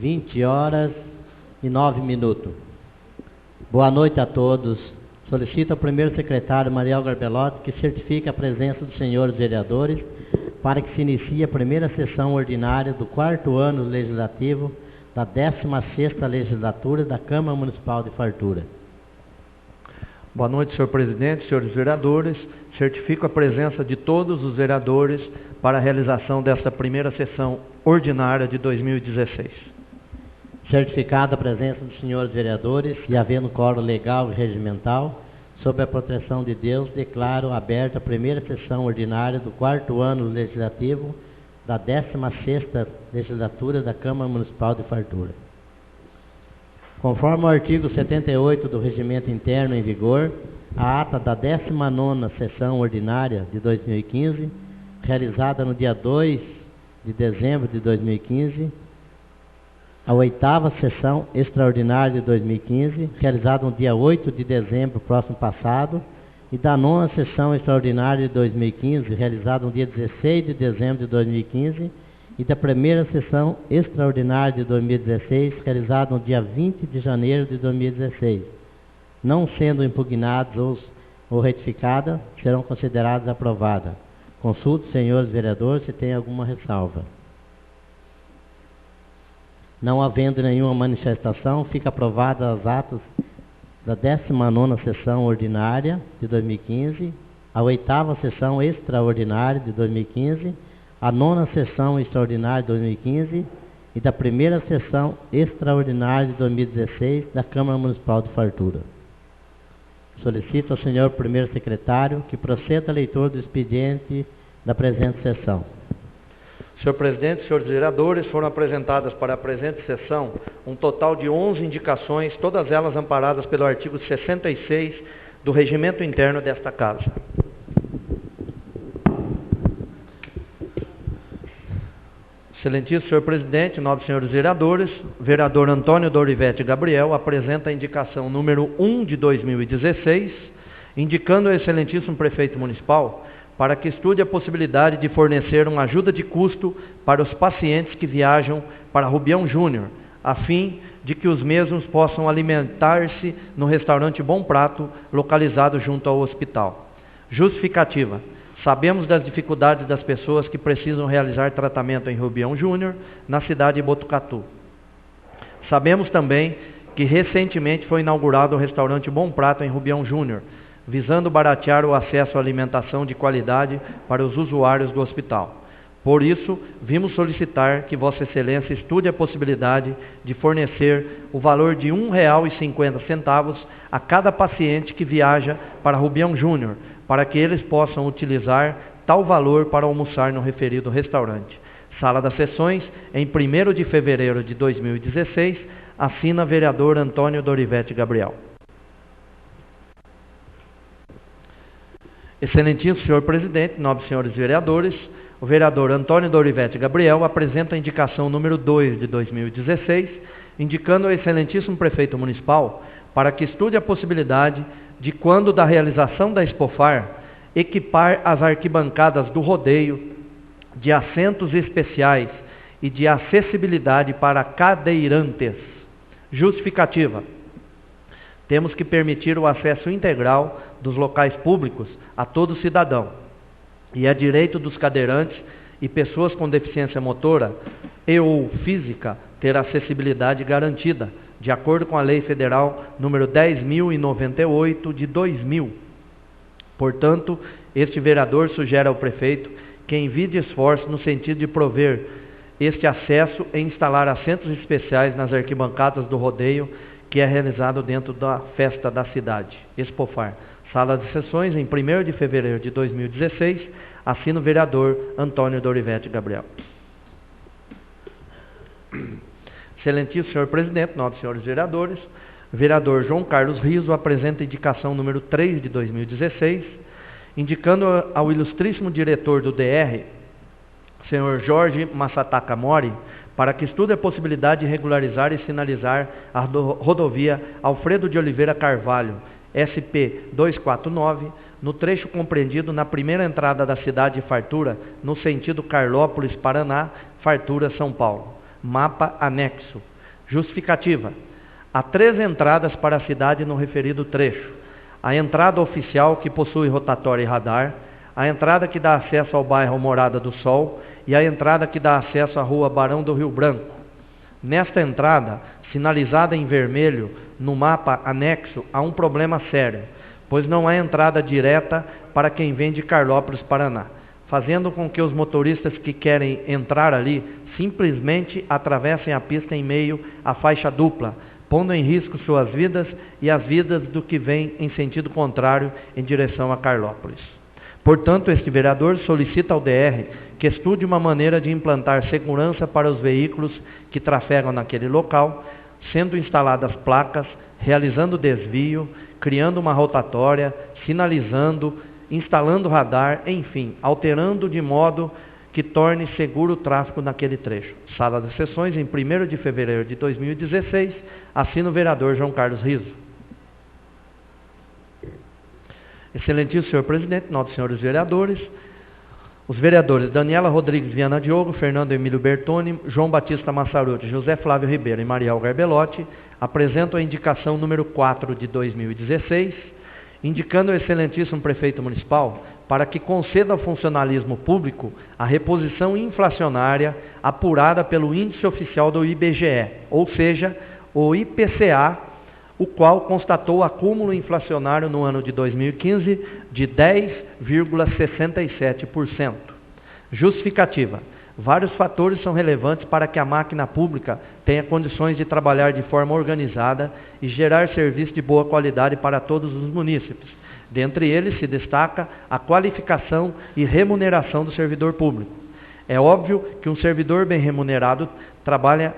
20h09. Boa noite a todos. Solicito ao primeiro secretário Mariel Garbelotti que certifique a presença dos senhores vereadores para que se inicie a primeira sessão ordinária do 4º ano legislativo da 16ª legislatura da Câmara Municipal de Fartura. Boa noite, senhor presidente, senhores vereadores. Certifico a presença de todos os vereadores para a realização desta primeira sessão ordinária de 2016. Certificada a presença dos senhores vereadores e havendo quórum legal e regimental, sob a proteção de Deus, declaro aberta a primeira sessão ordinária do 4º ano legislativo da 16ª legislatura da Câmara Municipal de Fartura. Conforme o artigo 78 do Regimento Interno em vigor, a ata da 19ª sessão ordinária de 2015, realizada no dia 2 de dezembro de 2015, a 8ª sessão extraordinária de 2015, realizada no dia 8 de dezembro próximo passado, e da 9ª sessão extraordinária de 2015, realizada no dia 16 de dezembro de 2015, e da primeira sessão extraordinária de 2016, realizada no dia 20 de janeiro de 2016. Não sendo impugnadas ou retificadas, serão consideradas aprovadas. Consulto, senhores vereadores, se tem alguma ressalva. Não havendo nenhuma manifestação, fica aprovada as atas da 19ª sessão ordinária de 2015, a 8ª sessão extraordinária de 2015, a 9ª sessão extraordinária de 2015 e da primeira sessão extraordinária de 2016 da Câmara Municipal de Fartura. Solicito ao senhor primeiro secretário que proceda a leitura do expediente da presente sessão. Senhor presidente, senhores vereadores, foram apresentadas para a presente sessão um total de 11 indicações, todas elas amparadas pelo artigo 66 do Regimento Interno desta Casa. Excelentíssimo senhor presidente, nobres senhores vereadores, o vereador Antônio Dorivete Gabriel apresenta a indicação número 1 de 2016, indicando ao excelentíssimo prefeito municipal para que estude a possibilidade de fornecer uma ajuda de custo para os pacientes que viajam para Rubião Júnior, a fim de que os mesmos possam alimentar-se no restaurante Bom Prato, localizado junto ao hospital. Justificativa. Sabemos das dificuldades das pessoas que precisam realizar tratamento em Rubião Júnior, na cidade de Botucatu. Sabemos também que recentemente foi inaugurado o restaurante Bom Prato em Rubião Júnior, visando baratear o acesso à alimentação de qualidade para os usuários do hospital. Por isso, vimos solicitar que Vossa Excelência estude a possibilidade de fornecer o valor de R$ 1,50 a cada paciente que viaja para Rubião Júnior, para que eles possam utilizar tal valor para almoçar no referido restaurante. Sala das Sessões, em 1º de fevereiro de 2016, assina vereador Antônio Dorivete Gabriel. Excelentíssimo senhor presidente, nobres senhores vereadores, o vereador Antônio Dorivete Gabriel apresenta a indicação número 2 de 2016, indicando ao excelentíssimo prefeito municipal para que estude a possibilidade de, quando da realização da Expofar, equipar as arquibancadas do rodeio de assentos especiais e de acessibilidade para cadeirantes. Justificativa. Temos que permitir o acesso integral dos locais públicos a todo cidadão, e é direito dos cadeirantes e pessoas com deficiência motora e ou física ter acessibilidade garantida, de acordo com a Lei Federal número 10.098 de 2000. Portanto, este vereador sugere ao prefeito que envie esforço no sentido de prover este acesso e instalar assentos especiais nas arquibancadas do rodeio que é realizado dentro da festa da cidade, Expofar. Sala de Sessões, em 1º de fevereiro de 2016, assina o vereador Antônio Dorivete Gabriel. Excelentíssimo senhor presidente, nobres senhores vereadores, o vereador João Carlos Riso apresenta a indicação número 3 de 2016, indicando ao ilustríssimo diretor do DR, senhor Jorge Massataka Mori, para que estude a possibilidade de regularizar e sinalizar a rodovia Alfredo de Oliveira Carvalho, SP-249, no trecho compreendido na primeira entrada da cidade de Fartura, no sentido Carlópolis, Paraná, Fartura, São Paulo. mapa anexo. Justificativa. Há 3 entradas para a cidade no referido trecho. A entrada oficial, que possui rotatória e radar, a entrada que dá acesso ao bairro Morada do Sol e a entrada que dá acesso à rua Barão do Rio Branco. Nesta entrada, sinalizada em vermelho no mapa anexo, há um problema sério, pois não há entrada direta para quem vem de Carlópolis, Paraná, fazendo com que os motoristas que querem entrar ali simplesmente atravessem a pista em meio à faixa dupla, pondo em risco suas vidas e as vidas do que vem em sentido contrário em direção a Carlópolis. Portanto, este vereador solicita ao DR que estude uma maneira de implantar segurança para os veículos que trafegam naquele local, sendo instaladas placas, realizando desvio, criando uma rotatória, sinalizando, instalando radar, enfim, alterando de modo que torne seguro o tráfego naquele trecho. Sala das Sessões, em 1º de fevereiro de 2016, assina o vereador João Carlos Riso. Excelentíssimo senhor presidente, nobres senhores vereadores, os vereadores Daniela Rodrigues Viana Diogo, Fernando Emílio Bertoni, João Batista Massaruti, José Flávio Ribeiro e Mariel Garbelotti apresentam a indicação número 4 de 2016, indicando ao excelentíssimo prefeito municipal para que conceda ao funcionalismo público a reposição inflacionária apurada pelo índice oficial do IBGE, ou seja, o IPCA, o qual constatou acúmulo inflacionário no ano de 2015 de 10,67%. Justificativa. Vários fatores são relevantes para que a máquina pública tenha condições de trabalhar de forma organizada e gerar serviço de boa qualidade para todos os munícipes. Dentre eles se destaca a qualificação e remuneração do servidor público. É óbvio que um servidor bem remunerado trabalha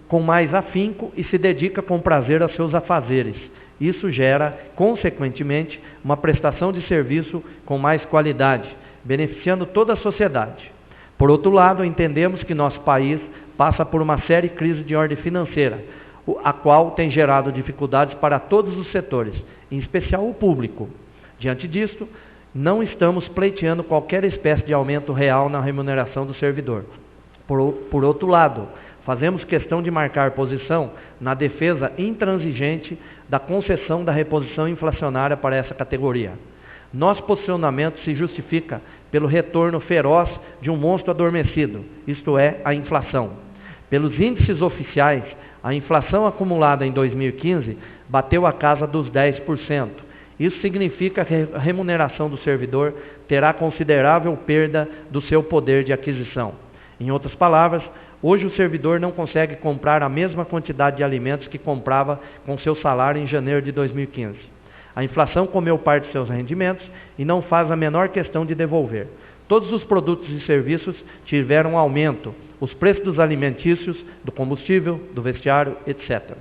com mais afinco e se dedica com prazer aos seus afazeres. Isso gera, consequentemente, uma prestação de serviço com mais qualidade, beneficiando toda a sociedade. Por outro lado, entendemos que nosso país passa por uma séria crise de ordem financeira, a qual tem gerado dificuldades para todos os setores, em especial o público. Diante disto, não estamos pleiteando qualquer espécie de aumento real na remuneração do servidor. Por outro lado, fazemos questão de marcar posição na defesa intransigente da concessão da reposição inflacionária para essa categoria. Nosso posicionamento se justifica pelo retorno feroz de um monstro adormecido, isto é, a inflação. Pelos índices oficiais, a inflação acumulada em 2015 bateu a casa dos 10%. Isso significa que a remuneração do servidor terá considerável perda do seu poder de aquisição. Em outras palavras, hoje o servidor não consegue comprar a mesma quantidade de alimentos que comprava com seu salário em janeiro de 2015. A inflação comeu parte de seus rendimentos e não faz a menor questão de devolver. Todos os produtos e serviços tiveram aumento, os preços dos alimentícios, do combustível, do vestiário, etc.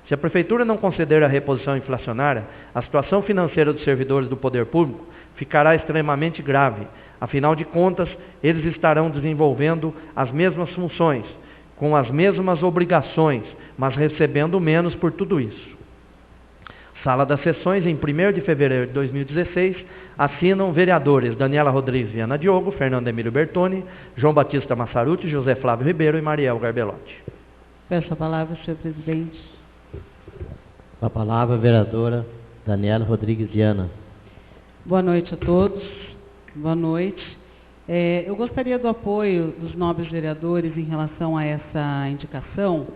Se a Prefeitura não conceder a reposição inflacionária, a situação financeira dos servidores do poder público ficará extremamente grave. Afinal de contas, eles estarão desenvolvendo as mesmas funções, com as mesmas obrigações, mas recebendo menos por tudo isso. Sala das Sessões, em 1º de fevereiro de 2016, assinam vereadores Daniela Rodrigues Viana Diogo, Fernando Emílio Bertoni, João Batista Massaruti, José Flávio Ribeiro e Mariel Garbelotti. Peço a palavra, senhor presidente. Com a palavra, a vereadora Daniela Rodrigues Viana. Boa noite a todos. Boa noite. Eu gostaria do apoio dos nobres vereadores em relação a essa indicação,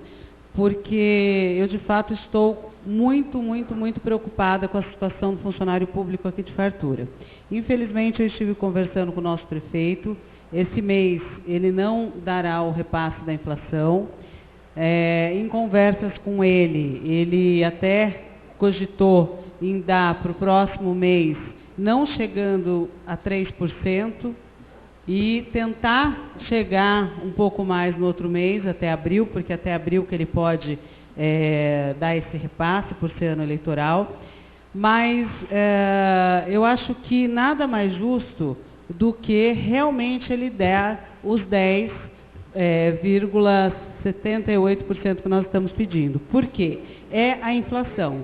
porque eu, de fato, estou muito preocupada com a situação do funcionário público aqui de Fartura. Infelizmente, eu estive conversando com o nosso prefeito. Esse mês, ele não dará o repasse da inflação. Em conversas com ele até cogitou em dar para o próximo mês, não chegando a 3%, e tentar chegar um pouco mais no outro mês, até abril, porque até abril que ele pode dar esse repasse por ser ano eleitoral. Mas eu acho que nada mais justo do que realmente ele der os 10,78% que nós estamos pedindo. Por quê? É a inflação.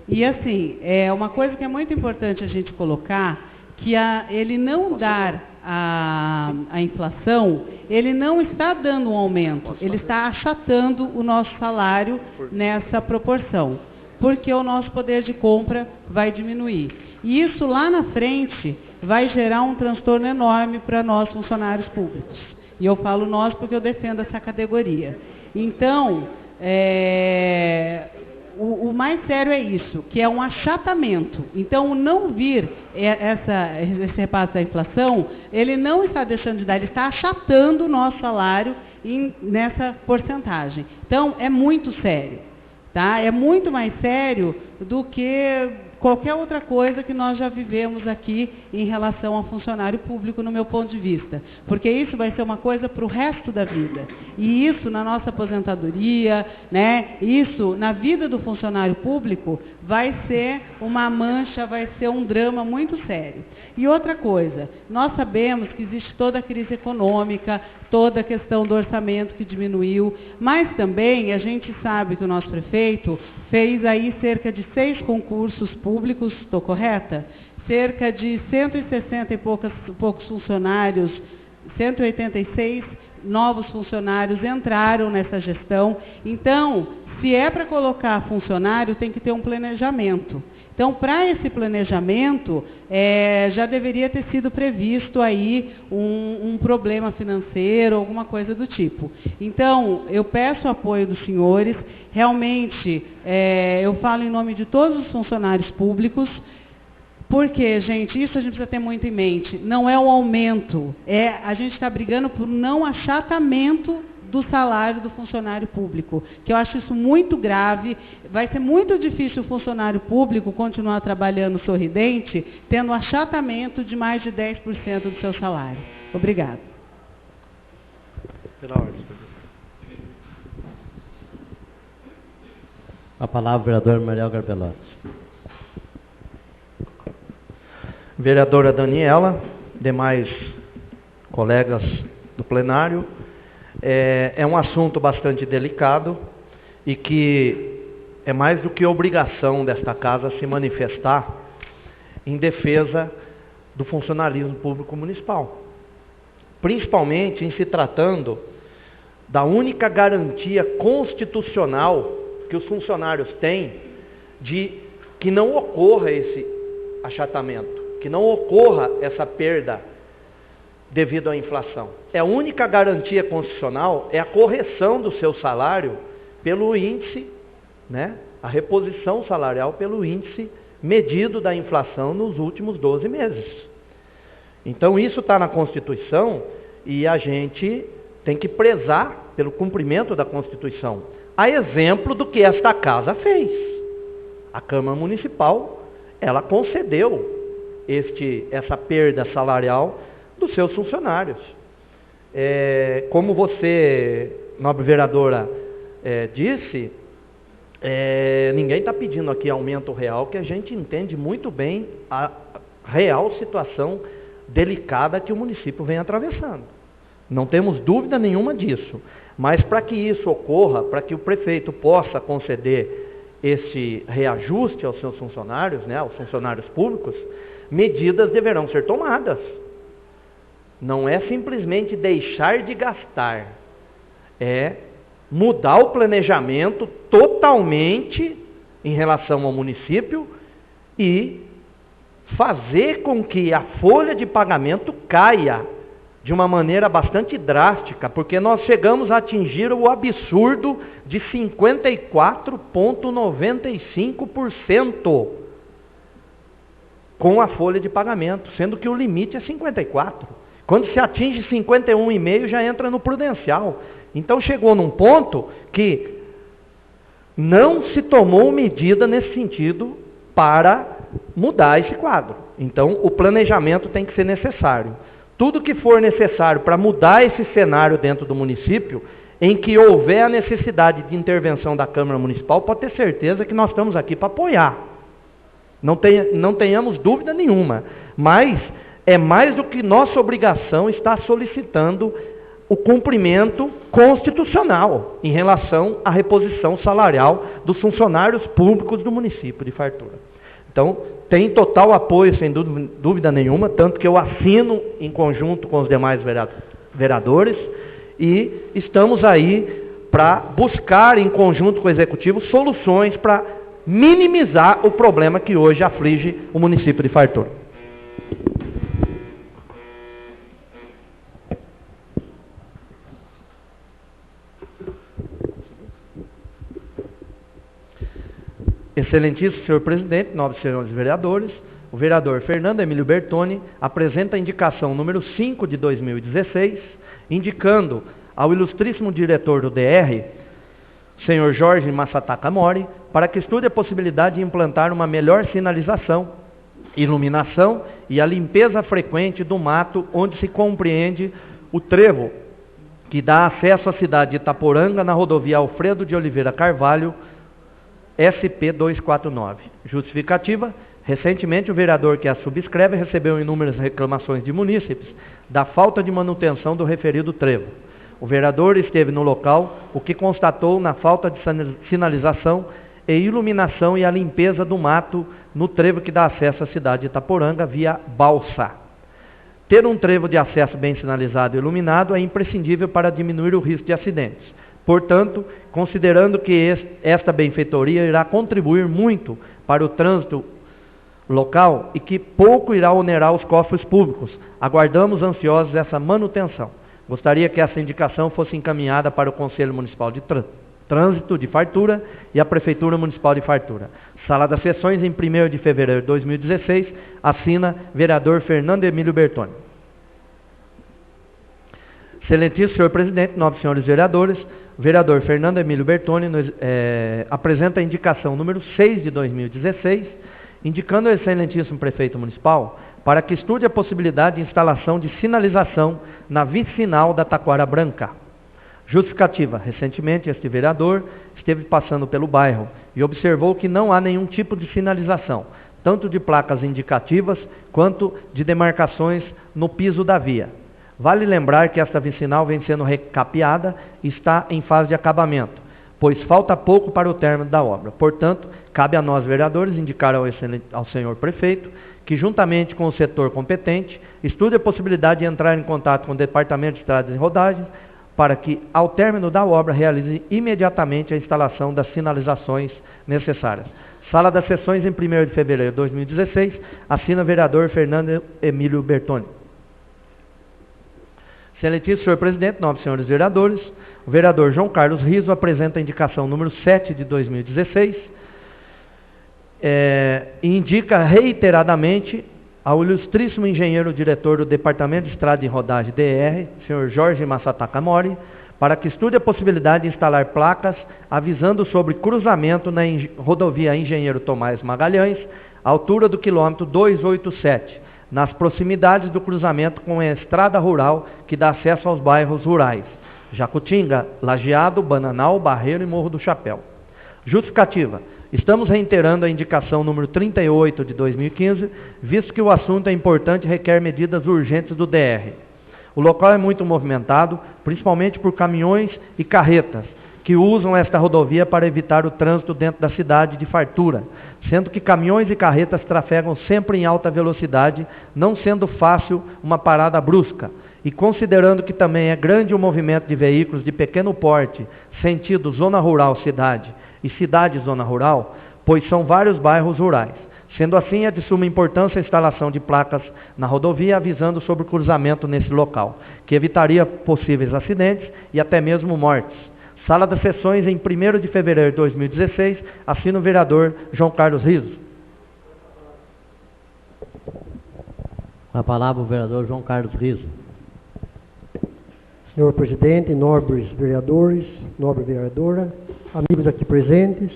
E assim, é uma coisa que é muito importante a gente colocar, que ele não dar a inflação, ele não está dando um aumento, ele está achatando o nosso salário nessa proporção, porque o nosso poder de compra vai diminuir. E isso lá na frente vai gerar um transtorno enorme para nós funcionários públicos. E eu falo nós porque eu defendo essa categoria. Então, o mais sério é isso, que é um achatamento. Então, o não vir esse repasse da inflação, ele não está deixando de dar, ele está achatando o nosso salário nessa porcentagem. Então, é muito sério. Tá? É muito mais sério do que qualquer outra coisa que nós já vivemos aqui em relação ao funcionário público, no meu ponto de vista. Porque isso vai ser uma coisa para o resto da vida. E isso na nossa aposentadoria, né? Isso na vida do funcionário público vai ser uma mancha, vai ser um drama muito sério. E outra coisa, nós sabemos que existe toda a crise econômica, toda a questão do orçamento que diminuiu, mas também a gente sabe que o nosso prefeito fez aí cerca de 6 concursos públicos, estou correta? Cerca de 160 e poucos funcionários, 186 novos funcionários entraram nessa gestão. Então, se é para colocar funcionário, tem que ter um planejamento. Então, para esse planejamento, já deveria ter sido previsto aí um problema financeiro, alguma coisa do tipo. Então, eu peço o apoio dos senhores. Realmente, eu falo em nome de todos os funcionários públicos, porque, gente, isso a gente precisa ter muito em mente. Não é o aumento, a gente está brigando por não achatamento do salário do funcionário público, que eu acho isso muito grave. Vai ser muito difícil o funcionário público continuar trabalhando sorridente, tendo um achatamento de mais de 10% do seu salário. Obrigada. Pela ordem. A palavra, vereador Mariel Garbelotti. Vereadora Daniela, demais colegas do plenário, é um assunto bastante delicado e que é mais do que obrigação desta casa se manifestar em defesa do funcionalismo público municipal. Principalmente em se tratando da única garantia constitucional que os funcionários têm de que não ocorra esse achatamento, que não ocorra essa perda devido à inflação. A única garantia constitucional é a correção do seu salário pelo índice, né? A reposição salarial pelo índice medido da inflação nos últimos 12 meses. Então isso está na Constituição e a gente tem que prezar pelo cumprimento da Constituição. A exemplo do que esta casa fez. A Câmara Municipal, ela concedeu essa perda salarial dos seus funcionários. Como você, nobre vereadora, disse, ninguém está pedindo aqui aumento real, que a gente entende muito bem a real situação delicada que o município vem atravessando. Não temos dúvida nenhuma disso. Mas para que isso ocorra, para que o prefeito possa conceder esse reajuste aos seus funcionários, né, aos funcionários públicos, medidas deverão ser tomadas. Não é simplesmente deixar de gastar, é mudar o planejamento totalmente em relação ao município e fazer com que a folha de pagamento caia de uma maneira bastante drástica, porque nós chegamos a atingir o absurdo de 54,95% com a folha de pagamento, sendo que o limite é 54%. Quando se atinge 51,5% já entra no prudencial. Então chegou num ponto que não se tomou medida nesse sentido para mudar esse quadro. Então o planejamento tem que ser necessário. Tudo que for necessário para mudar esse cenário dentro do município, em que houver a necessidade de intervenção da Câmara Municipal, pode ter certeza que nós estamos aqui para apoiar. Não tenhamos dúvida nenhuma. Mas é mais do que nossa obrigação estar solicitando o cumprimento constitucional em relação à reposição salarial dos funcionários públicos do município de Fartura. Então, tem total apoio, sem dúvida nenhuma, tanto que eu assino em conjunto com os demais vereadores, e estamos aí para buscar, em conjunto com o Executivo, soluções para minimizar o problema que hoje aflige o município de Fartura. Excelentíssimo senhor presidente, nobres senhores vereadores, o vereador Fernando Emílio Bertoni apresenta a indicação número 5 de 2016, indicando ao ilustríssimo diretor do DR, senhor Jorge Massataka Mori, para que estude a possibilidade de implantar uma melhor sinalização, iluminação e a limpeza frequente do mato onde se compreende o trevo que dá acesso à cidade de Itaporanga na rodovia Alfredo de Oliveira Carvalho, SP-249. Justificativa: recentemente o vereador que a subscreve recebeu inúmeras reclamações de munícipes da falta de manutenção do referido trevo. O vereador esteve no local, o que constatou na falta de sinalização e iluminação e a limpeza do mato no trevo que dá acesso à cidade de Itaporanga via balsa. Ter um trevo de acesso bem sinalizado e iluminado é imprescindível para diminuir o risco de acidentes. Portanto, considerando que esta benfeitoria irá contribuir muito para o trânsito local e que pouco irá onerar os cofres públicos, aguardamos ansiosos essa manutenção. Gostaria que essa indicação fosse encaminhada para o Conselho Municipal de Trânsito de Fartura e a Prefeitura Municipal de Fartura. Sala das Sessões, em 1º de fevereiro de 2016, assina vereador Fernando Emílio Bertoni. Excelentíssimo senhor presidente, nobres senhores vereadores, o vereador Fernando Emílio Bertoni apresenta a indicação número 6 de 2016, indicando ao excelentíssimo prefeito municipal para que estude a possibilidade de instalação de sinalização na vicinal da Taquara Branca. Justificativa: recentemente este vereador esteve passando pelo bairro e observou que não há nenhum tipo de sinalização, tanto de placas indicativas quanto de demarcações no piso da via. Vale lembrar que esta vicinal vem sendo recapeada e está em fase de acabamento, pois falta pouco para o término da obra. Portanto, cabe a nós vereadores indicar ao senhor prefeito que, juntamente com o setor competente, estude a possibilidade de entrar em contato com o Departamento de Estradas e Rodagens para que, ao término da obra, realize imediatamente a instalação das sinalizações necessárias. Sala das Sessões, em 1º de fevereiro de 2016, assina o vereador Fernando Emílio Bertoni. Excelentíssimo senhor presidente, nobres senhores vereadores, o vereador João Carlos Riso apresenta a indicação número 7 de 2016 e indica reiteradamente ao ilustríssimo engenheiro diretor do Departamento de Estrada e Rodagem DR, senhor Jorge Massataka Mori, para que estude a possibilidade de instalar placas avisando sobre cruzamento na rodovia Engenheiro Tomás Magalhães, altura do quilômetro 287, nas proximidades do cruzamento com a estrada rural que dá acesso aos bairros rurais Jacutinga, Lajeado, Bananal, Barreiro e Morro do Chapéu. Justificativa: estamos reiterando a indicação número 38 de 2015, visto que o assunto é importante e requer medidas urgentes do DR. O local é muito movimentado, principalmente por caminhões e carretas, que usam esta rodovia para evitar o trânsito dentro da cidade de Fartura, sendo que caminhões e carretas trafegam sempre em alta velocidade, não sendo fácil uma parada brusca. E considerando que também é grande o movimento de veículos de pequeno porte, sentido zona rural cidade e cidade zona rural, pois são vários bairros rurais. Sendo assim, é de suma importância a instalação de placas na rodovia avisando sobre o cruzamento nesse local, que evitaria possíveis acidentes e até mesmo mortes. Sala das Sessões, em 1º de fevereiro de 2016, assina o vereador João Carlos Riso. Com a palavra o vereador João Carlos Riso. Senhor presidente, nobres vereadores, nobre vereadora, amigos aqui presentes,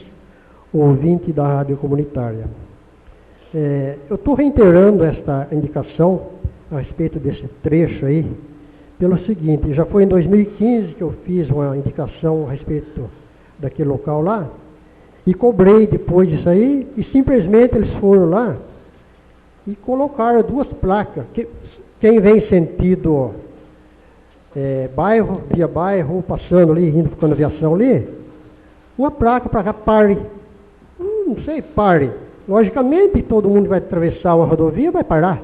ouvinte da rádio comunitária. Eu estou reiterando esta indicação a respeito desse trecho aí, pelo seguinte: já foi em 2015 que eu fiz uma indicação a respeito daquele local lá, e cobrei depois disso aí, e simplesmente eles foram lá e colocaram 2 placas. Quem vem sentido bairro, via bairro, passando ali, indo para a aviação ali, uma placa para cá, pare. Não sei, pare. Logicamente, todo mundo vai atravessar uma rodovia vai parar.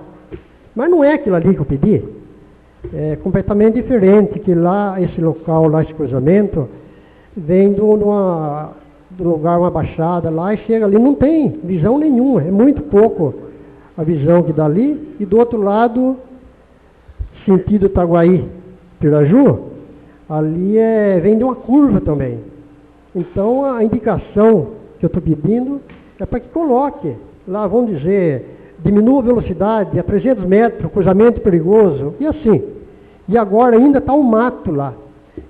Mas não é aquilo ali que eu pedi. É completamente diferente, que lá, esse local, lá, esse cruzamento, vem do lugar, uma baixada lá, e chega ali, não tem visão nenhuma, é muito pouco a visão que dá ali. E do outro lado, sentido Itaguaí, Piraju, ali vem de uma curva também. Então, a indicação que eu estou pedindo é para que coloque lá, vamos dizer, diminua a velocidade a 300 metros, cruzamento perigoso, e assim. E agora ainda está um mato lá.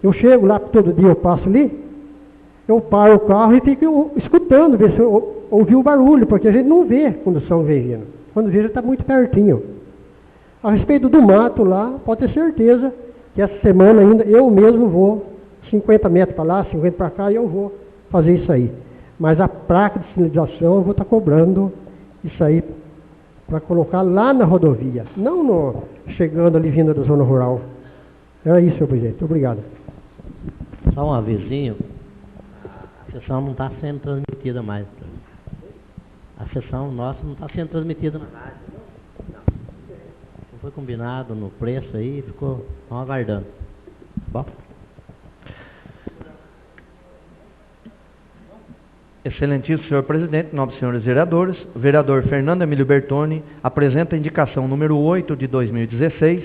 Eu chego lá, todo dia eu passo ali, eu paro o carro e fico escutando, ver se eu ouvi o barulho, porque a gente não vê condução vindo. Quando vê, já está muito pertinho. A respeito do mato lá, pode ter certeza que essa semana ainda eu mesmo vou 50 metros para lá, 50 para cá, e eu vou fazer isso aí. Mas a placa de sinalização eu vou estar cobrando isso aí para colocar lá na rodovia, não chegando ali vindo da zona rural. É isso, senhor presidente. Obrigado. Só um avisinho, a sessão não está sendo transmitida mais. A sessão nossa não está sendo transmitida na rádio. Não foi combinado no preço aí, ficou aguardando. Bom? Excelentíssimo senhor presidente, nobres senhores vereadores, o vereador Fernando Emílio Bertoni apresenta a indicação número 8 de 2016,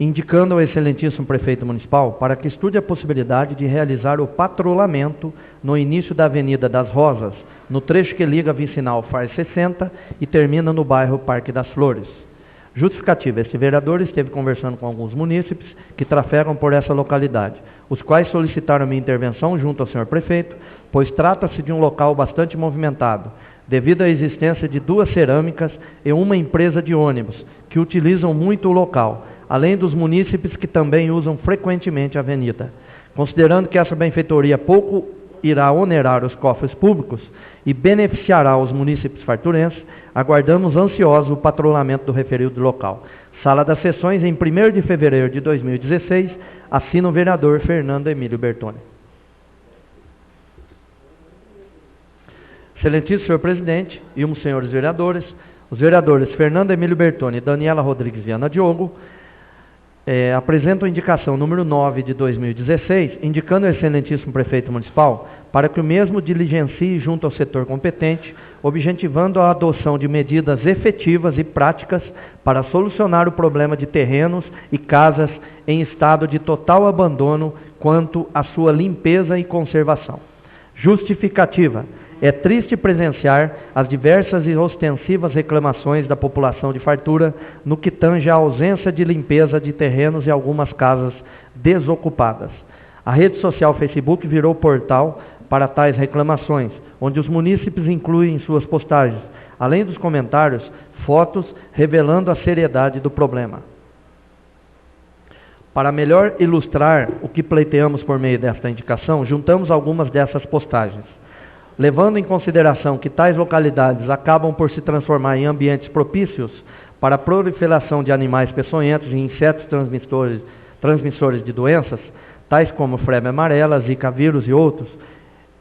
indicando ao excelentíssimo prefeito municipal para que estude a possibilidade de realizar o patrulhamento no início da Avenida das Rosas, no trecho que liga a vicinal FAR 60 e termina no bairro Parque das Flores. Justificativa, este vereador esteve conversando com alguns munícipes que trafegam por essa localidade, os quais solicitaram minha intervenção junto ao senhor prefeito, pois trata-se de um local bastante movimentado, devido à existência de 2 cerâmicas e uma empresa de ônibus, que utilizam muito o local, além dos munícipes que também usam frequentemente a avenida. Considerando que essa benfeitoria pouco irá onerar os cofres públicos e beneficiará os munícipes farturenses, aguardamos ansiosos o patrulhamento do referido local. Sala das Sessões, em 1º de fevereiro de 2016, assina o vereador Fernando Emílio Bertoni. Excelentíssimo senhor presidente e os senhores vereadores, os vereadores Fernando Emílio Bertoni e Daniela Rodrigues Viana Diogo apresentam a indicação número 9 de 2016, indicando ao excelentíssimo prefeito municipal para que o mesmo diligencie junto ao setor competente, objetivando a adoção de medidas efetivas e práticas para solucionar o problema de terrenos e casas em estado de total abandono quanto à sua limpeza e conservação. Justificativa. É triste presenciar as diversas e ostensivas reclamações da população de Fartura no que tange à ausência de limpeza de terrenos e algumas casas desocupadas. A rede social Facebook virou portal para tais reclamações, onde os munícipes incluem em suas postagens, além dos comentários, fotos revelando a seriedade do problema. Para melhor ilustrar o que pleiteamos por meio desta indicação, juntamos algumas dessas postagens. Levando em consideração que tais localidades acabam por se transformar em ambientes propícios para a proliferação de animais peçonhentos e insetos transmissores de doenças, tais como febre amarela, zika vírus e outros,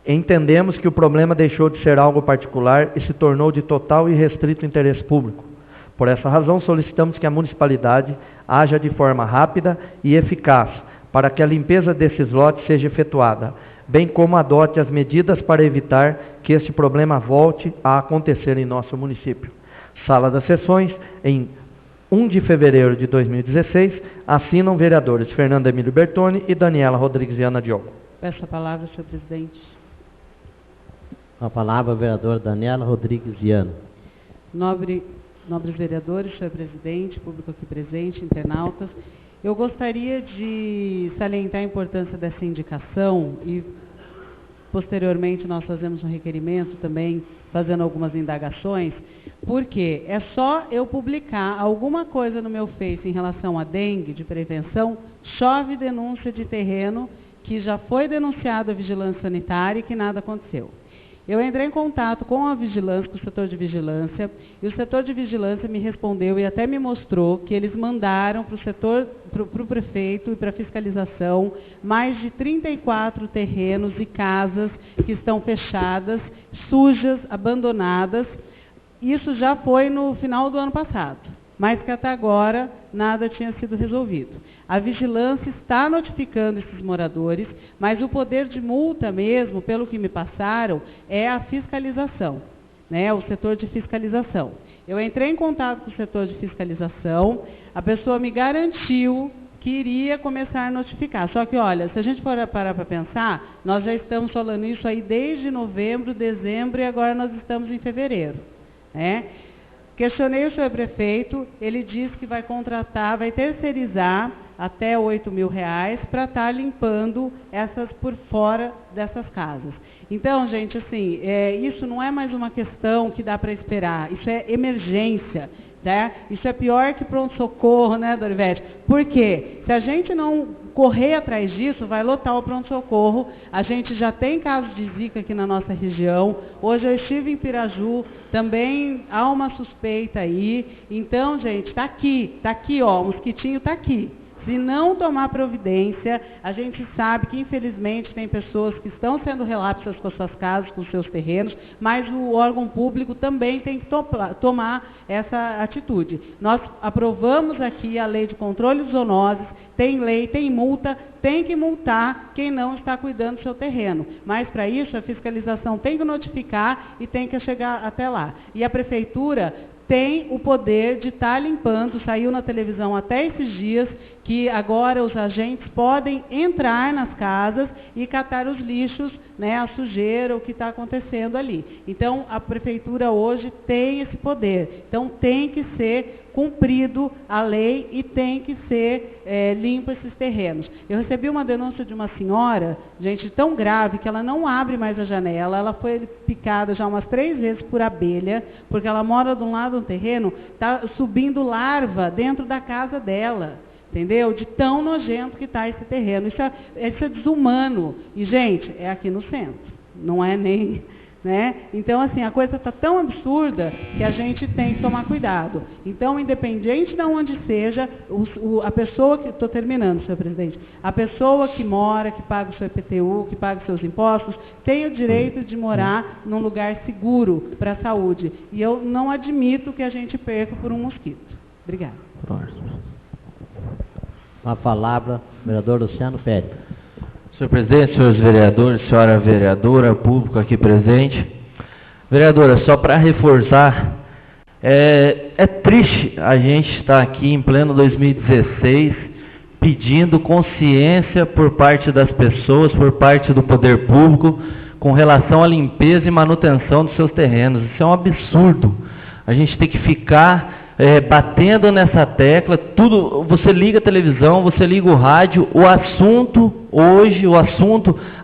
entendemos que o problema deixou de ser algo particular e se tornou de total e restrito interesse público. Por essa razão, solicitamos que a municipalidade haja de forma rápida e eficaz para que a limpeza desses lotes seja efetuada, bem como adote as medidas para evitar que este problema volte a acontecer em nosso município. Sala das Sessões, em 1 de fevereiro de 2016, assinam vereadores Fernando Emílio Bertoni e Daniela Rodrigues Viana Diogo. Peço a palavra, senhor presidente. A palavra, vereadora Daniela Rodrigues Viana. Nobres vereadores, senhor presidente, público aqui presente, internautas, eu gostaria de salientar a importância dessa indicação e, posteriormente, nós fazemos um requerimento também, fazendo algumas indagações, porque é só eu publicar alguma coisa no meu Face em relação a dengue, de prevenção, chove denúncia de terreno que já foi denunciado à vigilância sanitária e que nada aconteceu. Eu entrei em contato com a vigilância, com o setor de vigilância, e o setor de vigilância me respondeu e até me mostrou que eles mandaram para o setor, para o prefeito e para a fiscalização, mais de 34 terrenos e casas que estão fechadas, sujas, abandonadas, isso já foi no final do ano passado, mas que até agora nada tinha sido resolvido. A vigilância está notificando esses moradores, mas o poder de multa mesmo, pelo que me passaram, é a fiscalização, né, o setor de fiscalização. Eu entrei em contato com o setor de fiscalização, a pessoa me garantiu que iria começar a notificar. Só que, olha, se a gente for parar para pensar, nós já estamos falando isso aí desde novembro, dezembro, e agora nós estamos em fevereiro, né? Questionei o senhor prefeito, ele disse que vai contratar, vai terceirizar até R$8.000 para estar limpando essas por fora dessas casas. Então, gente, assim, isso não é mais uma questão que dá para esperar, isso é emergência. Né? Isso é pior que pronto-socorro, né, Dorivete? Por quê? Se a gente não correr atrás disso, vai lotar o pronto-socorro. A gente já tem casos de Zika aqui na nossa região. Hoje eu estive em Piraju, também há uma suspeita aí. Então, gente, está aqui, ó, o mosquitinho está aqui. Se não tomar providência, a gente sabe que, infelizmente, tem pessoas que estão sendo relapsas com as suas casas, com os seus terrenos, mas o órgão público também tem que tomar essa atitude. Nós aprovamos aqui a lei de controle de zoonoses, tem lei, tem multa, tem que multar quem não está cuidando do seu terreno. Mas, para isso, a fiscalização tem que notificar e tem que chegar até lá. E a prefeitura tem o poder de estar limpando, saiu na televisão até esses dias, que agora os agentes podem entrar nas casas e catar os lixos, né, a sujeira, o que está acontecendo ali. Então, a prefeitura hoje tem esse poder. Então, tem que ser cumprido a lei e tem que ser limpo esses terrenos. Eu recebi uma denúncia de uma senhora, gente, tão grave, que ela não abre mais a janela, ela foi picada já umas 3 vezes por abelha, porque ela mora de um lado do terreno, está subindo larva dentro da casa dela. Entendeu? De tão nojento que está esse terreno. Isso é desumano. E, gente, é aqui no centro. Não é nem... Né? Então, assim, a coisa está tão absurda que a gente tem que tomar cuidado. Então, independente de onde seja, a pessoa que... Estou terminando, senhor presidente. A pessoa que mora, que paga o seu IPTU, que paga os seus impostos, tem o direito de morar num lugar seguro para a saúde. E eu não admito que a gente perca por um mosquito. Obrigada. Com a palavra, vereador Luciano Pérez. Senhor presidente, senhores vereadores, senhora vereadora, público aqui presente. Vereadora, só para reforçar, é triste a gente estar aqui em pleno 2016 pedindo consciência por parte das pessoas, por parte do poder público, com relação à limpeza e manutenção dos seus terrenos. Isso é um absurdo. A gente tem que ficar batendo nessa tecla, tudo, você liga a televisão, você liga o rádio, o assunto hoje,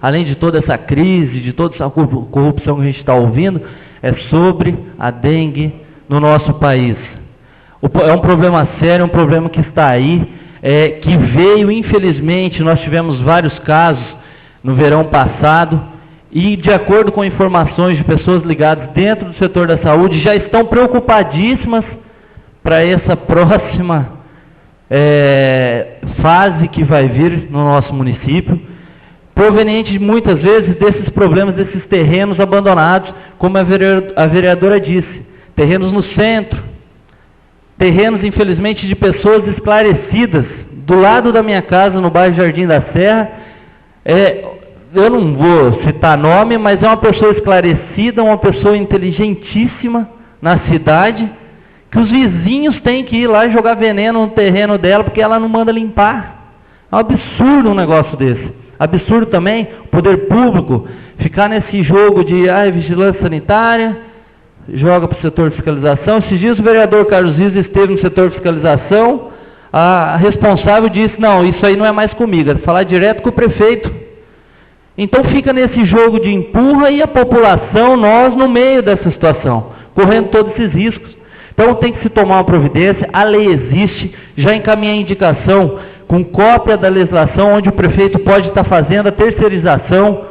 além de toda essa crise, de toda essa corrupção que a gente está ouvindo, é sobre a dengue no nosso país. É um problema sério, é um problema que está aí, que veio, infelizmente, nós tivemos vários casos no verão passado, e de acordo com informações de pessoas ligadas dentro do setor da saúde, já estão preocupadíssimas para essa próxima fase que vai vir no nosso município, proveniente muitas vezes desses problemas, desses terrenos abandonados, como a vereadora disse, terrenos no centro, terrenos infelizmente de pessoas esclarecidas, do lado da minha casa, no bairro Jardim da Serra, eu não vou citar nome, mas é uma pessoa esclarecida, uma pessoa inteligentíssima na cidade, que os vizinhos têm que ir lá e jogar veneno no terreno dela, porque ela não manda limpar. É um absurdo um negócio desse. Absurdo também o poder público ficar nesse jogo de vigilância sanitária, joga para o setor de fiscalização. Esses dias o vereador Carlos Riso esteve no setor de fiscalização, a responsável disse, não, isso aí não é mais comigo, é falar direto com o prefeito. Então fica nesse jogo de empurra e a população, nós no meio dessa situação, correndo todos esses riscos. Então tem que se tomar uma providência, a lei existe, já encaminhei a indicação com cópia da legislação, onde o prefeito pode estar fazendo a terceirização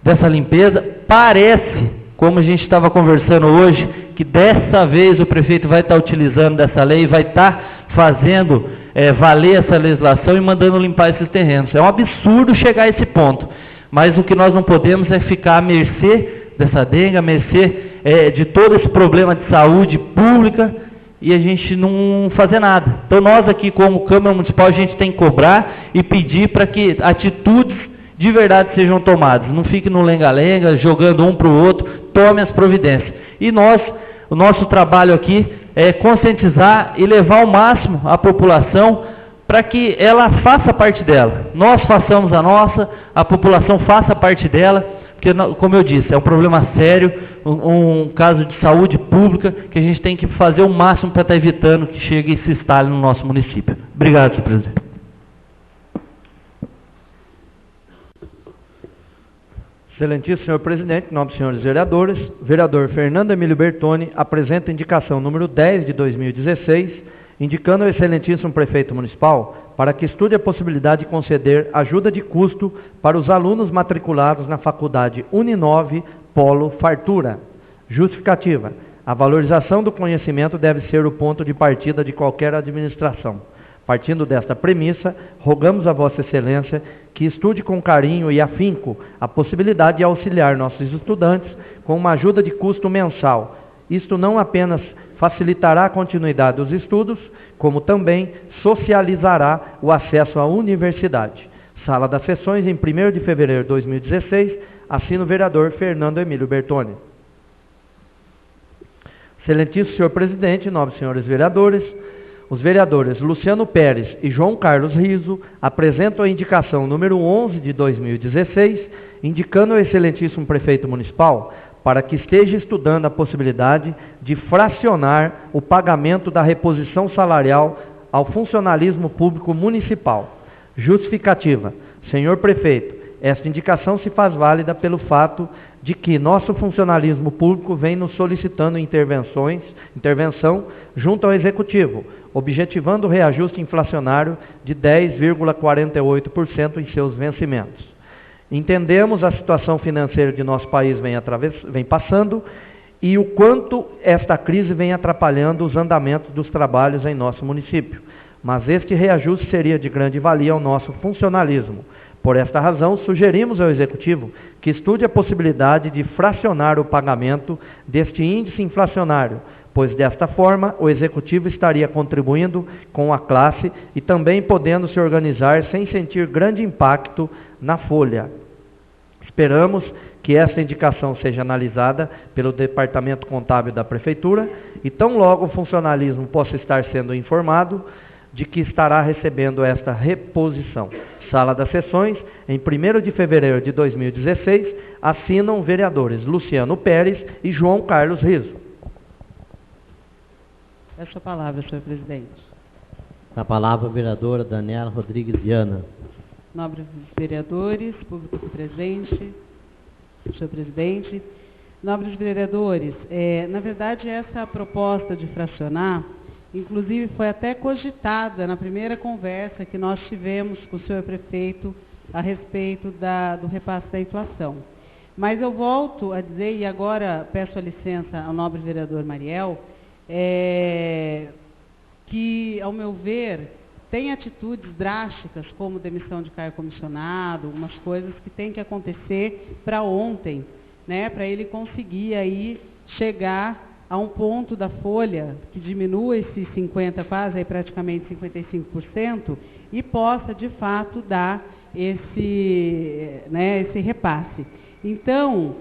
dessa limpeza. Parece, como a gente estava conversando hoje, que dessa vez o prefeito vai estar utilizando dessa lei, vai estar fazendo valer essa legislação e mandando limpar esses terrenos. É um absurdo chegar a esse ponto, mas o que nós não podemos é ficar à mercê dessa dengue, à mercê de todo esse problema de saúde pública e a gente não fazer nada. Então nós aqui como Câmara Municipal a gente tem que cobrar e pedir para que atitudes de verdade sejam tomadas. Não fique no lenga-lenga, jogando um para o outro, tome as providências. E o nosso trabalho aqui é conscientizar e levar ao máximo a população para que ela faça parte dela. Nós façamos a nossa, a população faça parte dela, porque, como eu disse, é um problema sério, um caso de saúde pública, que a gente tem que fazer o máximo para estar evitando que chegue e se instale no nosso município. Obrigado, senhor presidente. Excelentíssimo senhor presidente, nobres senhores vereadores, vereador Fernando Emílio Bertoni apresenta a indicação número 10 de 2016, indicando ao excelentíssimo prefeito municipal para que estude a possibilidade de conceder ajuda de custo para os alunos matriculados na faculdade Uninove Polo Fartura. Justificativa: a valorização do conhecimento deve ser o ponto de partida de qualquer administração. Partindo desta premissa, rogamos a Vossa Excelência que estude com carinho e afinco a possibilidade de auxiliar nossos estudantes com uma ajuda de custo mensal. Isto não apenas facilitará a continuidade dos estudos, como também socializará o acesso à universidade. Sala das Sessões, em 1º de fevereiro de 2016, assina o vereador Fernando Emílio Bertoni. Excelentíssimo senhor presidente, nobres senhores vereadores, os vereadores Luciano Pérez e João Carlos Riso apresentam a indicação número 11 de 2016, indicando ao excelentíssimo prefeito municipal para que esteja estudando a possibilidade de fracionar o pagamento da reposição salarial ao funcionalismo público municipal. Justificativa: senhor prefeito, esta indicação se faz válida pelo fato de que nosso funcionalismo público vem nos solicitando intervenção junto ao Executivo, objetivando o reajuste inflacionário de 10,48% em seus vencimentos. Entendemos a situação financeira de nosso país vem passando e o quanto esta crise vem atrapalhando os andamentos dos trabalhos em nosso município, mas este reajuste seria de grande valia ao nosso funcionalismo. Por esta razão, sugerimos ao Executivo que estude a possibilidade de fracionar o pagamento deste índice inflacionário, pois desta forma o Executivo estaria contribuindo com a classe e também podendo se organizar sem sentir grande impacto na folha. Esperamos que esta indicação seja analisada pelo Departamento Contábil da Prefeitura e tão logo o funcionalismo possa estar sendo informado de que estará recebendo esta reposição. Sala das Sessões, em 1º de fevereiro de 2016, assinam vereadores Luciano Pérez e João Carlos Riso. Essa palavra, senhor presidente. A palavra, a vereadora Daniela Rodrigues Viana. Nobres vereadores, público presente, senhor presidente. Nobres vereadores, na verdade essa proposta de fracionar, inclusive foi até cogitada na primeira conversa que nós tivemos com o senhor prefeito a respeito do repasse da inflação. Mas eu volto a dizer, e agora peço a licença ao nobre vereador Mariel, que, ao meu ver, tem atitudes drásticas, como demissão de cargo comissionado, algumas coisas que tem que acontecer para ontem, né, para ele conseguir aí chegar a um ponto da folha que diminua esses 50%, quase aí praticamente 55%, e possa, de fato, dar esse repasse. Então,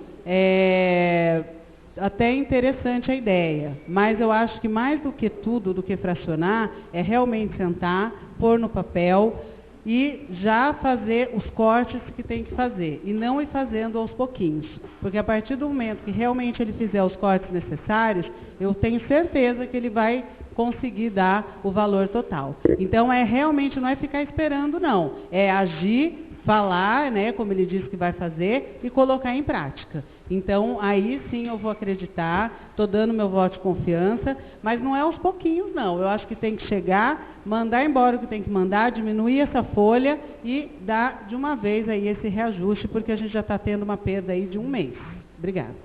até interessante a ideia, mas eu acho que mais do que tudo, do que fracionar, é realmente sentar, pôr no papel e já fazer os cortes que tem que fazer, e não ir fazendo aos pouquinhos, porque a partir do momento que realmente ele fizer os cortes necessários, eu tenho certeza que ele vai conseguir dar o valor total. Então, realmente não é ficar esperando, não, é agir, falar, né, como ele disse que vai fazer, e colocar em prática. Então, aí sim eu vou acreditar, estou dando meu voto de confiança, mas não é aos pouquinhos, não. Eu acho que tem que chegar, mandar embora o que tem que mandar, diminuir essa folha e dar de uma vez aí esse reajuste, porque a gente já está tendo uma perda aí de um mês. Obrigada.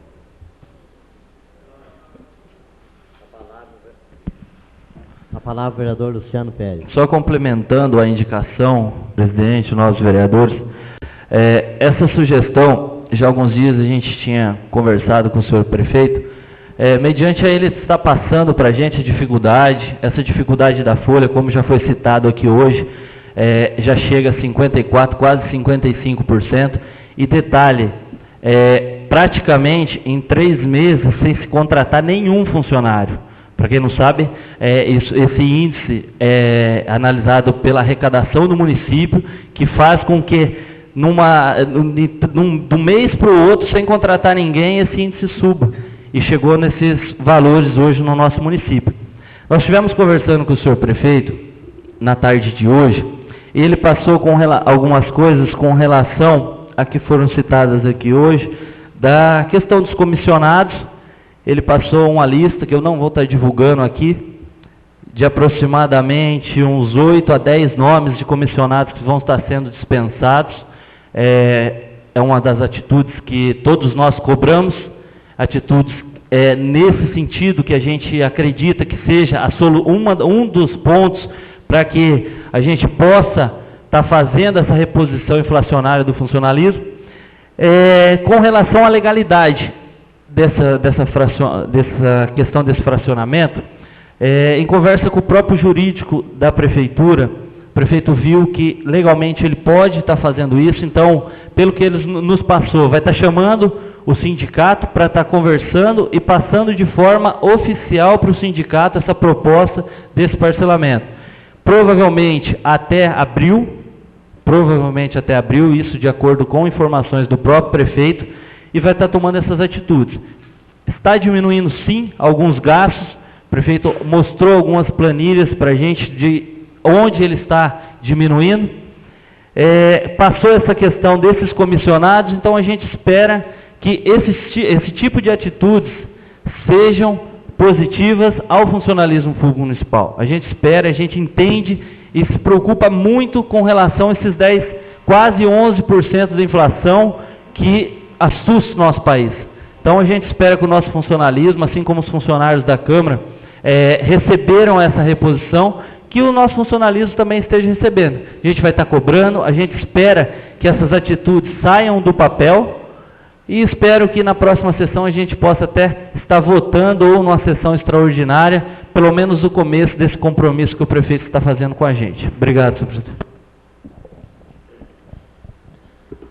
A palavra, vereador Luciano Pérez. Só complementando a indicação, presidente, nós vereadores, essa sugestão, já há alguns dias a gente tinha conversado com o senhor prefeito, mediante a ele estar passando para a gente a dificuldade, essa dificuldade da folha, como já foi citado aqui hoje, já chega a 54%, quase 55%, e detalhe, praticamente em 3 meses sem se contratar nenhum funcionário. Para quem não sabe, esse índice é analisado pela arrecadação do município, que faz com que de um mês para o outro, sem contratar ninguém, esse índice suba. E chegou nesses valores hoje no nosso município. Nós estivemos conversando com o senhor prefeito na tarde de hoje, e ele passou com algumas coisas com relação a que foram citadas aqui hoje, da questão dos comissionados. Ele passou uma lista, que eu não vou estar divulgando aqui, de aproximadamente uns 8 a 10 nomes de comissionados que vão estar sendo dispensados. É uma das atitudes que todos nós cobramos, atitudes nesse sentido que a gente acredita que seja um dos pontos para que a gente possa estar fazendo essa reposição inflacionária do funcionalismo. Com relação à legalidade dessa questão desse fracionamento, em conversa com o próprio jurídico da prefeitura, o prefeito viu que legalmente ele pode estar fazendo isso, então, pelo que ele nos passou, vai estar chamando o sindicato para estar conversando e passando de forma oficial para o sindicato essa proposta desse parcelamento. Provavelmente até abril, isso de acordo com informações do próprio prefeito, e vai estar tomando essas atitudes. Está diminuindo sim alguns gastos, o prefeito mostrou algumas planilhas para a gente de onde ele está diminuindo, passou essa questão desses comissionados, então a gente espera que esse tipo de atitudes sejam positivas ao funcionalismo público municipal. A gente espera, a gente entende e se preocupa muito com relação a esses quase 11% da inflação que assusta o nosso país. Então a gente espera que o nosso funcionalismo, assim como os funcionários da Câmara, receberam essa reposição, que o nosso funcionalismo também esteja recebendo. A gente vai estar cobrando, a gente espera que essas atitudes saiam do papel, e espero que na próxima sessão a gente possa até estar votando, ou numa sessão extraordinária, pelo menos o começo desse compromisso que o prefeito está fazendo com a gente. Obrigado, senhor presidente.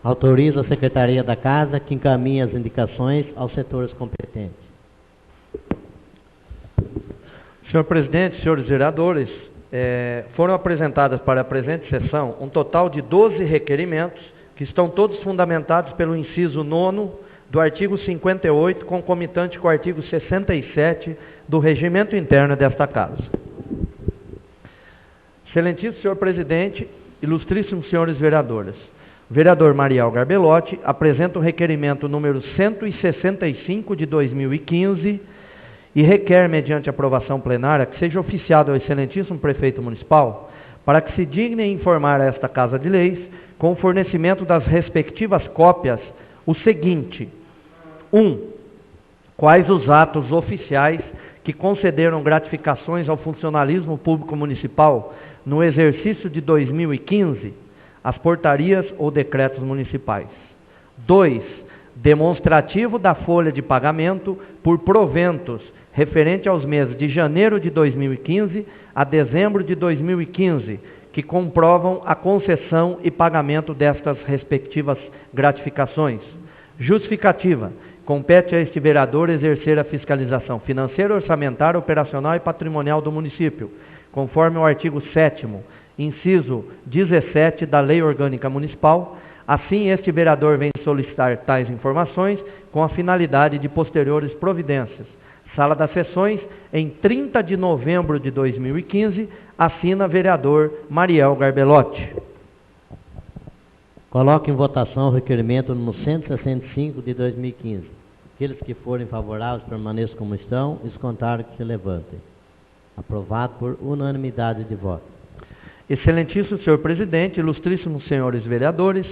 Autoriza a Secretaria da Casa que encaminhe as indicações aos setores competentes. Senhor presidente, senhores vereadores, foram apresentadas para a presente sessão um total de 12 requerimentos, que estão todos fundamentados pelo inciso 9º do artigo 58, concomitante com o artigo 67 do regimento interno desta Casa. Excelentíssimo senhor presidente, ilustríssimos senhores vereadores, o vereador Mariel Garbelotti apresenta o requerimento número 165 de 2015 e requer, mediante aprovação plenária, que seja oficiado ao excelentíssimo prefeito municipal para que se digne informar a esta Casa de Leis, com o fornecimento das respectivas cópias, o seguinte: 1. Quais os atos oficiais que concederam gratificações ao funcionalismo público municipal no exercício de 2015, as portarias ou decretos municipais. 2. Demonstrativo da folha de pagamento por proventos referente aos meses de janeiro de 2015 a dezembro de 2015, que comprovam a concessão e pagamento destas respectivas gratificações. Justificativa: compete a este vereador exercer a fiscalização financeira, orçamentária, operacional e patrimonial do município, conforme o artigo 7º, inciso 17 da Lei Orgânica Municipal. Assim, este vereador vem solicitar tais informações com a finalidade de posteriores providências. Sala das Sessões, em 30 de novembro de 2015, assina vereador Mariel Garbelotti. Coloque em votação o requerimento número 165 de 2015. Aqueles que forem favoráveis permaneçam como estão, os contrários que se levantem. Aprovado por unanimidade de voto. Excelentíssimo senhor presidente, ilustríssimos senhores vereadores,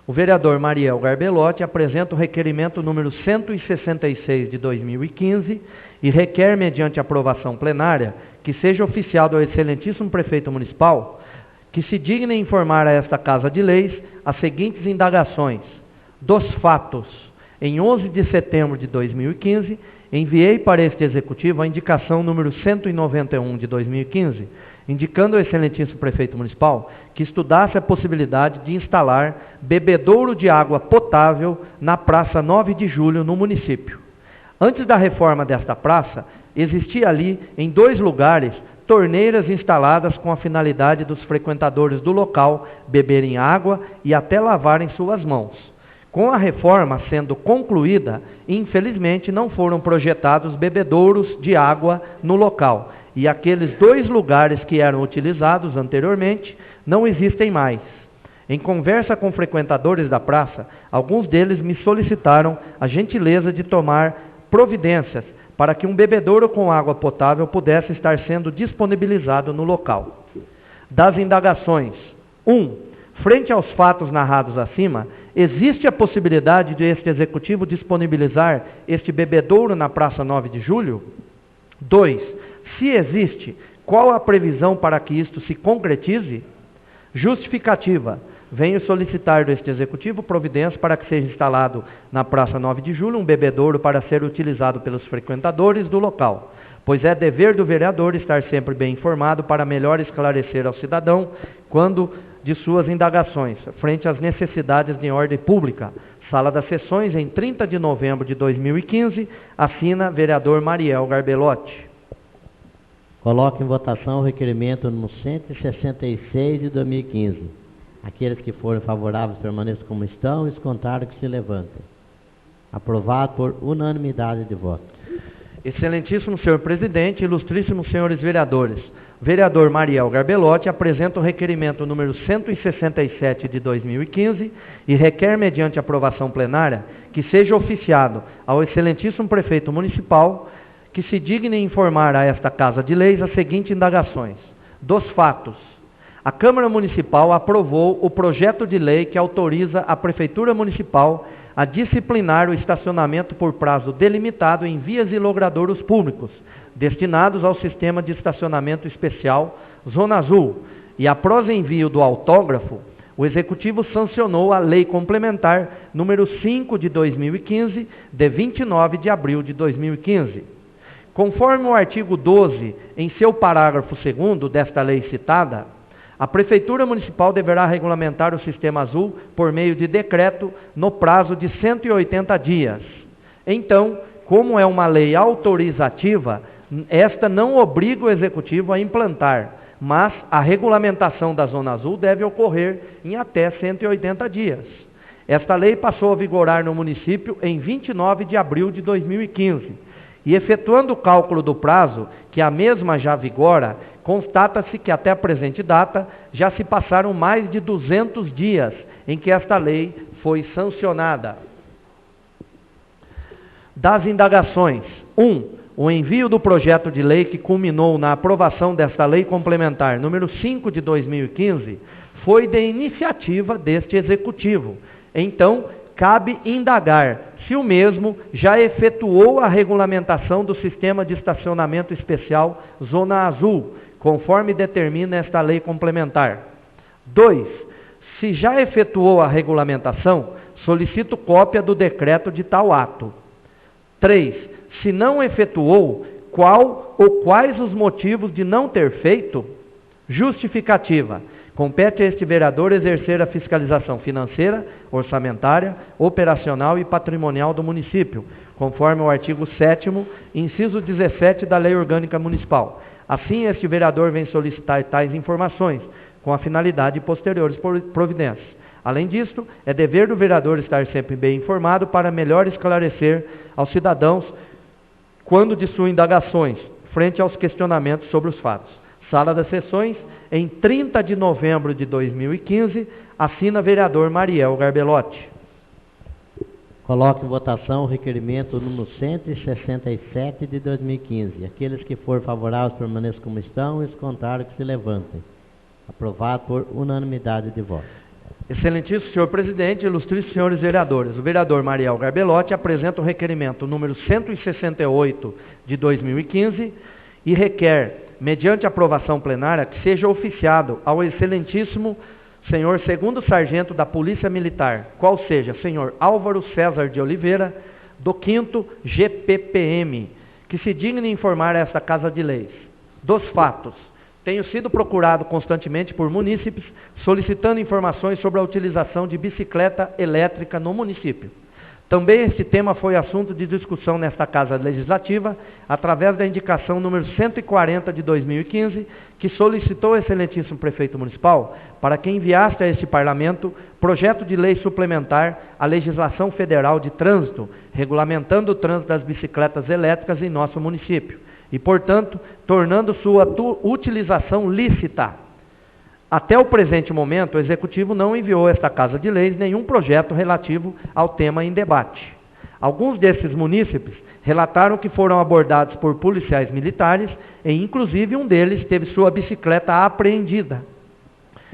o vereador Mariel Garbelotti apresenta o requerimento número 166 de 2015 e requer, mediante aprovação plenária, que seja oficiado ao excelentíssimo prefeito municipal que se digne informar a esta Casa de Leis as seguintes indagações: dos fatos, em 11 de setembro de 2015, enviei para este Executivo a indicação número 191 de 2015, indicando ao excelentíssimo prefeito municipal que estudasse a possibilidade de instalar bebedouro de água potável na Praça 9 de Julho, no município. Antes da reforma desta praça, existia ali, em 2 lugares, torneiras instaladas com a finalidade dos frequentadores do local beberem água e até lavarem suas mãos. Com a reforma sendo concluída, infelizmente não foram projetados bebedouros de água no local, e aqueles 2 lugares que eram utilizados anteriormente não existem mais. Em conversa com frequentadores da praça, alguns deles me solicitaram a gentileza de tomar providências para que um bebedouro com água potável pudesse estar sendo disponibilizado no local. Das indagações: 1. Frente aos fatos narrados acima, existe a possibilidade de este Executivo disponibilizar este bebedouro na Praça 9 de Julho? 2. Se existe, qual a previsão para que isto se concretize? Justificativa: venho solicitar deste Executivo providências para que seja instalado na Praça 9 de Julho um bebedouro para ser utilizado pelos frequentadores do local, pois é dever do vereador estar sempre bem informado para melhor esclarecer ao cidadão quando de suas indagações, frente às necessidades de ordem pública. Sala das Sessões, em 30 de novembro de 2015, assina vereador Mariel Garbelotti. Coloco em votação o requerimento número 166 de 2015. Aqueles que forem favoráveis permaneçam como estão, e os contrários que se levantem. Aprovado por unanimidade de votos. Excelentíssimo senhor presidente, ilustríssimos senhores vereadores, vereador Mariel Garbelotti apresenta o requerimento número 167 de 2015 e requer, mediante aprovação plenária, que seja oficiado ao excelentíssimo prefeito municipal que se digne informar a esta Casa de Leis as seguintes indagações. Dos fatos: a Câmara Municipal aprovou o projeto de lei que autoriza a Prefeitura Municipal a disciplinar o estacionamento por prazo delimitado em vias e logradouros públicos, destinados ao sistema de estacionamento especial Zona Azul, e após envio do autógrafo, o Executivo sancionou a Lei Complementar número 5 de 2015, de 29 de abril de 2015. Conforme o artigo 12, em seu parágrafo 2º desta lei citada, a Prefeitura Municipal deverá regulamentar o Sistema Azul por meio de decreto no prazo de 180 dias. Então, como é uma lei autorizativa, esta não obriga o Executivo a implantar, mas a regulamentação da Zona Azul deve ocorrer em até 180 dias. Esta lei passou a vigorar no município em 29 de abril de 2015. E efetuando o cálculo do prazo, que a mesma já vigora, constata-se que até a presente data já se passaram mais de 200 dias em que esta lei foi sancionada. Das indagações: 1. O envio do projeto de lei que culminou na aprovação desta Lei Complementar número 5 de 2015 foi de iniciativa deste Executivo. Então, cabe indagar se o mesmo já efetuou a regulamentação do sistema de estacionamento especial Zona Azul, conforme determina esta lei complementar. 2. Se já efetuou a regulamentação, solicito cópia do decreto de tal ato. 3. Se não efetuou, qual ou quais os motivos de não ter feito? Justificativa: compete a este vereador exercer a fiscalização financeira, orçamentária, operacional e patrimonial do município, conforme o artigo 7º, inciso 17 da Lei Orgânica Municipal. Assim, este vereador vem solicitar tais informações, com a finalidade de posteriores providências. Além disto, é dever do vereador estar sempre bem informado para melhor esclarecer aos cidadãos quando de suas indagações, frente aos questionamentos sobre os fatos. Sala das Sessões, em 30 de novembro de 2015, assina vereador Mariel Garbelotti. Coloco em votação o requerimento número 167 de 2015. Aqueles que forem favoráveis permaneçam como estão, e os contrários que se levantem. Aprovado por unanimidade de votos. Excelentíssimo senhor presidente, ilustríssimos senhores vereadores, o vereador Mariel Garbelotti apresenta o requerimento número 168 de 2015 e requer, mediante aprovação plenária, que seja oficiado ao excelentíssimo senhor segundo sargento da Polícia Militar, qual seja senhor Álvaro César de Oliveira, do 5º GPPM, que se digne informar a esta Casa de Leis dos fatos. Tenho sido procurado constantemente por munícipes solicitando informações sobre a utilização de bicicleta elétrica no município. Também este tema foi assunto de discussão nesta Casa Legislativa, através da indicação número 140 de 2015, que solicitou ao excelentíssimo prefeito municipal para que enviasse a este Parlamento projeto de lei suplementar à legislação federal de trânsito, regulamentando o trânsito das bicicletas elétricas em nosso município e, portanto, tornando sua utilização lícita. Até o presente momento, o Executivo não enviou a esta Casa de Leis nenhum projeto relativo ao tema em debate. Alguns desses munícipes relataram que foram abordados por policiais militares e, inclusive, um deles teve sua bicicleta apreendida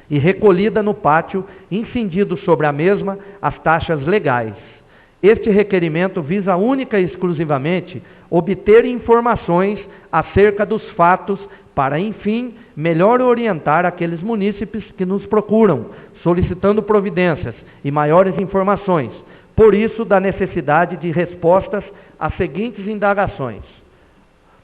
e recolhida no pátio, incidindo sobre a mesma as taxas legais. Este requerimento visa única e exclusivamente obter informações acerca dos fatos para, enfim, melhor orientar aqueles munícipes que nos procuram, solicitando providências e maiores informações. Por isso, da necessidade de respostas às seguintes indagações.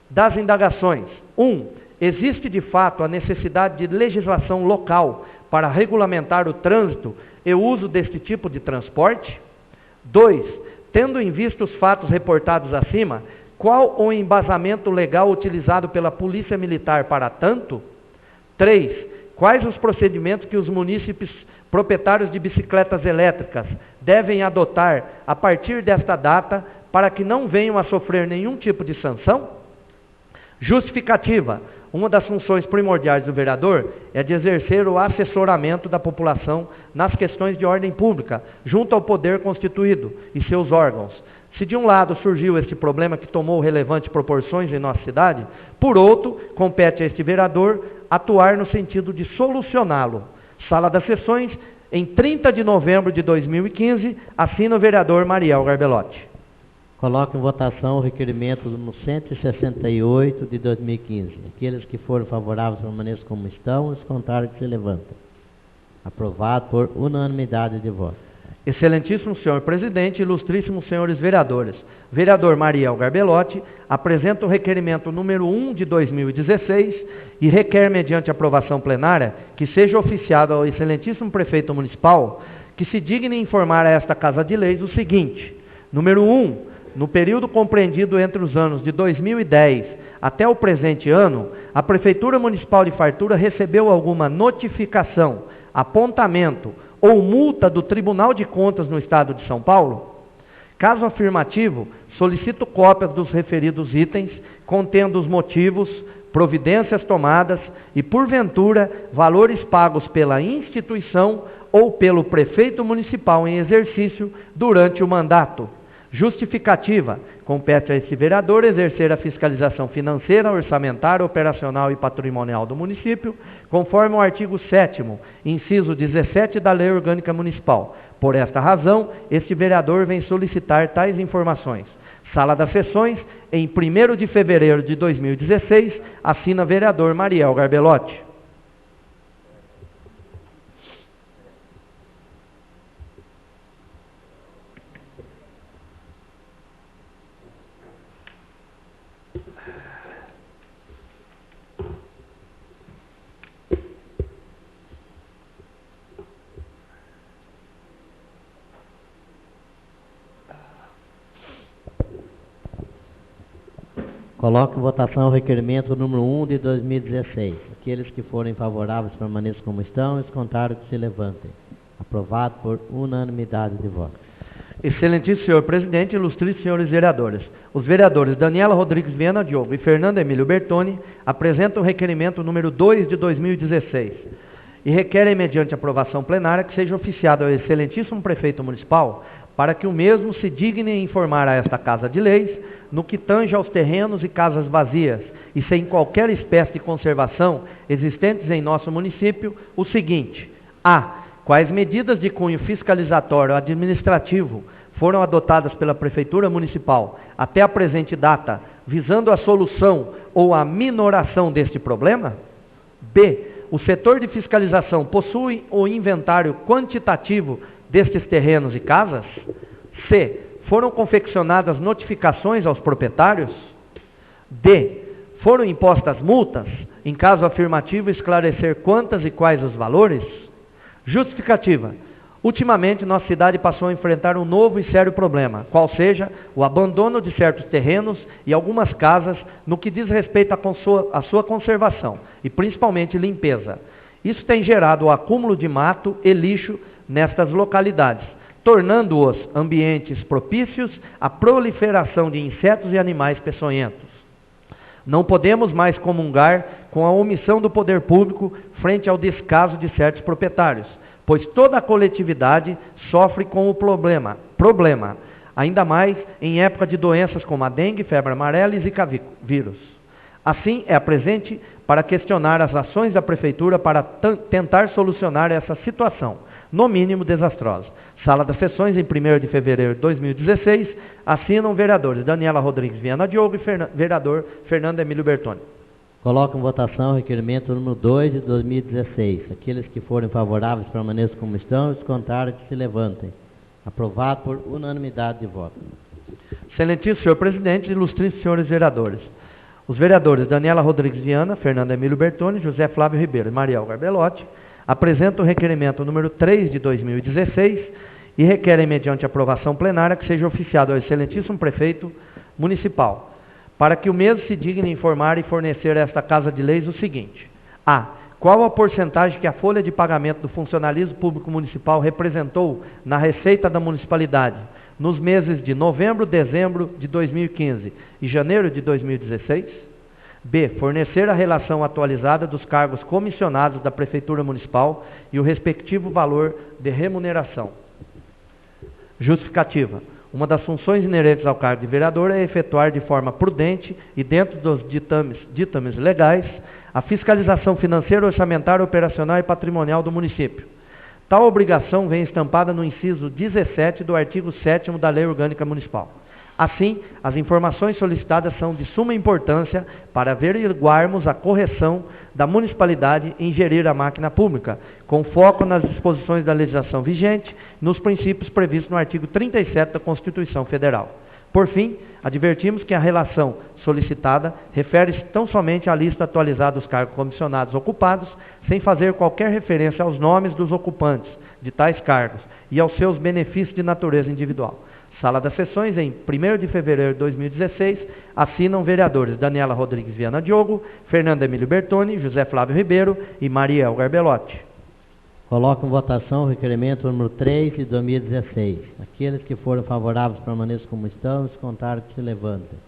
Das indagações: 1. Existe de fato a necessidade de legislação local para regulamentar o trânsito e o uso deste tipo de transporte? 2. Tendo em vista os fatos reportados acima, qual o embasamento legal utilizado pela Polícia Militar para tanto? 3. Quais os procedimentos que os munícipes proprietários de bicicletas elétricas devem adotar a partir desta data para que não venham a sofrer nenhum tipo de sanção? Justificativa. Uma das funções primordiais do vereador é de exercer o assessoramento da população nas questões de ordem pública, junto ao poder constituído e seus órgãos. Se de um lado surgiu este problema que tomou relevantes proporções em nossa cidade, por outro, compete a este vereador atuar no sentido de solucioná-lo. Sala das Sessões, em 30 de novembro de 2015, assina o vereador Mariel Garbelotti. Coloco em votação o requerimento no 168 de 2015. Aqueles que forem favoráveis permaneçam como estão, os contrários se levantem. Aprovado por unanimidade de votos. Excelentíssimo senhor presidente, ilustríssimos senhores vereadores, vereador Mariel Garbelotti apresenta o requerimento número 1 de 2016 e requer, mediante aprovação plenária, que seja oficiado ao excelentíssimo prefeito municipal que se digne informar a esta Casa de Leis o seguinte: número 1, no período compreendido entre os anos de 2010 até o presente ano, a Prefeitura Municipal de Fartura recebeu alguma notificação, apontamento ou multa do Tribunal de Contas no Estado de São Paulo? Caso afirmativo, solicito cópias dos referidos itens, contendo os motivos, providências tomadas e, porventura, valores pagos pela instituição ou pelo prefeito municipal em exercício durante o mandato. Justificativa. Compete a esse vereador exercer a fiscalização financeira, orçamentária, operacional e patrimonial do município, conforme o artigo 7º, inciso 17 da Lei Orgânica Municipal. Por esta razão, este vereador vem solicitar tais informações. Sala das Sessões, em 1º de fevereiro de 2016, assina vereador Mariel Garbelotti. Coloco em votação o requerimento número 1 de 2016. Aqueles que forem favoráveis permaneçam como estão, os contrários se levantem. Aprovado por unanimidade de votos. Excelentíssimo senhor presidente, ilustríssimos senhores vereadores. Os vereadores Daniela Rodrigues Viana Diogo e Fernando Emílio Bertoni apresentam o requerimento número 2 de 2016 e requerem, mediante aprovação plenária, que seja oficiado ao excelentíssimo prefeito municipal para que o mesmo se digne informar a esta Casa de Leis no que tange aos terrenos e casas vazias e sem qualquer espécie de conservação existentes em nosso município, o seguinte: a. Quais medidas de cunho fiscalizatório administrativo foram adotadas pela Prefeitura Municipal até a presente data, visando a solução ou a minoração deste problema? B. O setor de fiscalização possui o inventário quantitativo destes terrenos e casas? C. Foram confeccionadas notificações aos proprietários? D. Foram impostas multas? Em caso afirmativo, esclarecer quantas e quais os valores? Justificativa. Ultimamente, nossa cidade passou a enfrentar um novo e sério problema, qual seja o abandono de certos terrenos e algumas casas no que diz respeito à sua conservação e principalmente limpeza. Isso tem gerado o acúmulo de mato e lixo nestas localidades, tornando-os ambientes propícios à proliferação de insetos e animais peçonhentos. Não podemos mais comungar com a omissão do poder público frente ao descaso de certos proprietários, pois toda a coletividade sofre com o problema, ainda mais em época de doenças como a dengue, febre amarela e zika vírus. Assim, é presente para questionar as ações da Prefeitura para tentar solucionar essa situação, no mínimo desastrosa. Sala das Sessões, em 1º de fevereiro de 2016, assinam vereadores Daniela Rodrigues Viana Diogo e vereador Fernando Emílio Bertoni. Coloco em votação o requerimento número 2 de 2016. Aqueles que forem favoráveis permaneçam como estão, os contrários que se levantem. Aprovado por unanimidade de voto. Excelentíssimo senhor presidente, ilustríssimos senhores vereadores. Os vereadores Daniela Rodrigues Viana, Fernando Emílio Bertoni, José Flávio Ribeiro e Mariel Garbelotti apresentam o requerimento número 3 de 2016 e requerem, mediante aprovação plenária, que seja oficiado ao excelentíssimo prefeito municipal, para que o mesmo se digne informar e fornecer a esta Casa de Leis o seguinte: a. Qual a porcentagem que a folha de pagamento do funcionalismo público municipal representou na receita da municipalidade nos meses de novembro, dezembro de 2015 e janeiro de 2016? B. Fornecer a relação atualizada dos cargos comissionados da Prefeitura Municipal e o respectivo valor de remuneração. Justificativa. Uma das funções inerentes ao cargo de vereador é efetuar de forma prudente e dentro dos ditames legais a fiscalização financeira, orçamentária, operacional e patrimonial do município. Tal obrigação vem estampada no inciso 17 do artigo 7º da Lei Orgânica Municipal. Assim, as informações solicitadas são de suma importância para averiguarmos a correção da municipalidade em gerir a máquina pública, com foco nas disposições da legislação vigente, nos princípios previstos no artigo 37 da Constituição Federal. Por fim, advertimos que a relação solicitada refere-se tão somente à lista atualizada dos cargos comissionados ocupados, sem fazer qualquer referência aos nomes dos ocupantes de tais cargos e aos seus benefícios de natureza individual. Sala das Sessões, em 1º de fevereiro de 2016, assinam vereadores Daniela Rodrigues Viana Diogo, Fernando Emílio Bertoni, José Flávio Ribeiro e Mariel Garbelotti. Coloco em votação o requerimento número 3 de 2016. Aqueles que forem favoráveis permaneçam como estão, os contrários que se levantem.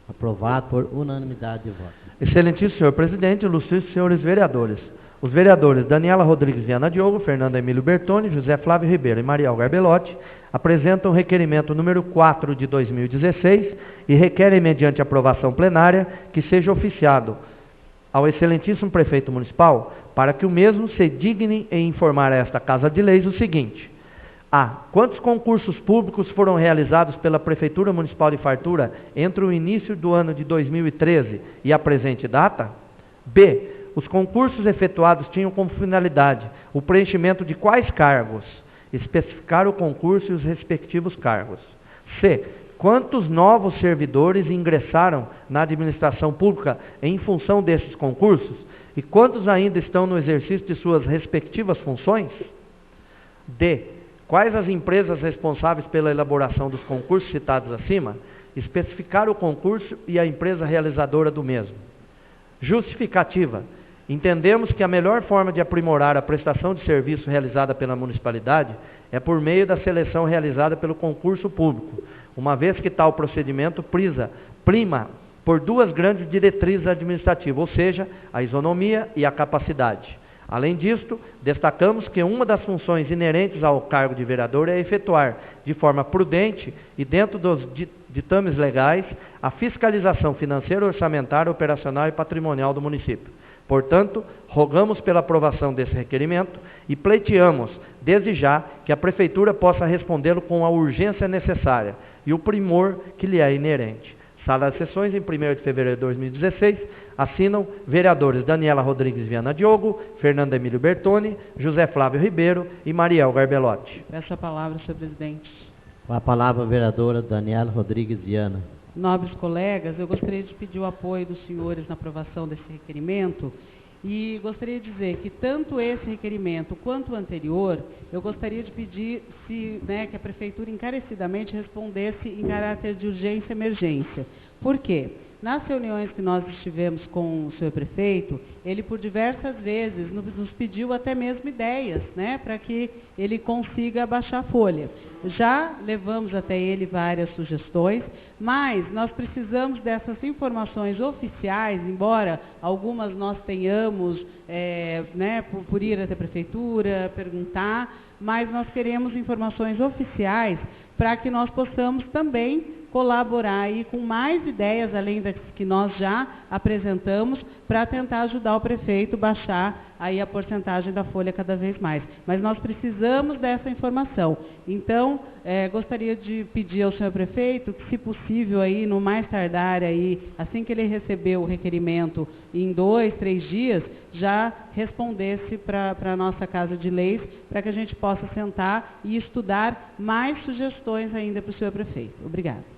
Aprovado por unanimidade de voto. Excelentíssimo senhor presidente, ilustríssimos senhores vereadores. Os vereadores Daniela Rodrigues Viana Diogo, Fernando Emílio Bertoni, José Flávio Ribeiro e Mariel Garbelotti apresentam o requerimento número 4 de 2016 e requerem, mediante aprovação plenária, que seja oficiado ao excelentíssimo prefeito municipal para que o mesmo se digne em informar a esta Casa de Leis o seguinte: a. Quantos concursos públicos foram realizados pela Prefeitura Municipal de Fartura entre o início do ano de 2013 e a presente data? B. Os concursos efetuados tinham como finalidade o preenchimento de quais cargos? Especificar o concurso e os respectivos cargos. C. Quantos novos servidores ingressaram na administração pública em função desses concursos? E quantos ainda estão no exercício de suas respectivas funções? D. Quais as empresas responsáveis pela elaboração dos concursos citados acima? Especificar o concurso e a empresa realizadora do mesmo. Justificativa. Entendemos que a melhor forma de aprimorar a prestação de serviço realizada pela municipalidade é por meio da seleção realizada pelo concurso público, uma vez que tal procedimento prima por duas grandes diretrizes administrativas, ou seja, a isonomia e a capacidade. Além disto, destacamos que uma das funções inerentes ao cargo de vereador é efetuar, de forma prudente e dentro dos ditames legais, a fiscalização financeira, orçamentária, operacional e patrimonial do município. Portanto, rogamos pela aprovação desse requerimento e pleiteamos, desde já, que a Prefeitura possa respondê-lo com a urgência necessária e o primor que lhe é inerente. Sala das Sessões, em 1º de fevereiro de 2016, assinam vereadores Daniela Rodrigues Viana Diogo, Fernando Emílio Bertoni, José Flávio Ribeiro e Mariel Garbelotti. Peço a palavra, senhor presidente. Com a palavra a vereadora Daniela Rodrigues Viana. Nobres colegas, eu gostaria de pedir o apoio dos senhores na aprovação desse requerimento e gostaria de dizer que tanto esse requerimento quanto o anterior, eu gostaria de pedir que a Prefeitura encarecidamente respondesse em caráter de urgência e emergência. Por quê? Nas reuniões que nós estivemos com o senhor prefeito, ele por diversas vezes nos pediu até mesmo ideias, para que ele consiga baixar a folha. Já levamos até ele várias sugestões, mas nós precisamos dessas informações oficiais, embora algumas nós tenhamos por ir até a prefeitura, perguntar, mas nós queremos informações oficiais para que nós possamos também colaborar aí com mais ideias, além das que nós já apresentamos, para tentar ajudar o prefeito a baixar aí a porcentagem da folha cada vez mais. Mas nós precisamos dessa informação. Então, gostaria de pedir ao senhor prefeito que, se possível, aí, no mais tardar, aí, assim que ele receber o requerimento, em 2, 3 dias, já respondesse para a nossa Casa de Leis, para que a gente possa sentar e estudar mais sugestões ainda para o senhor prefeito. Obrigada.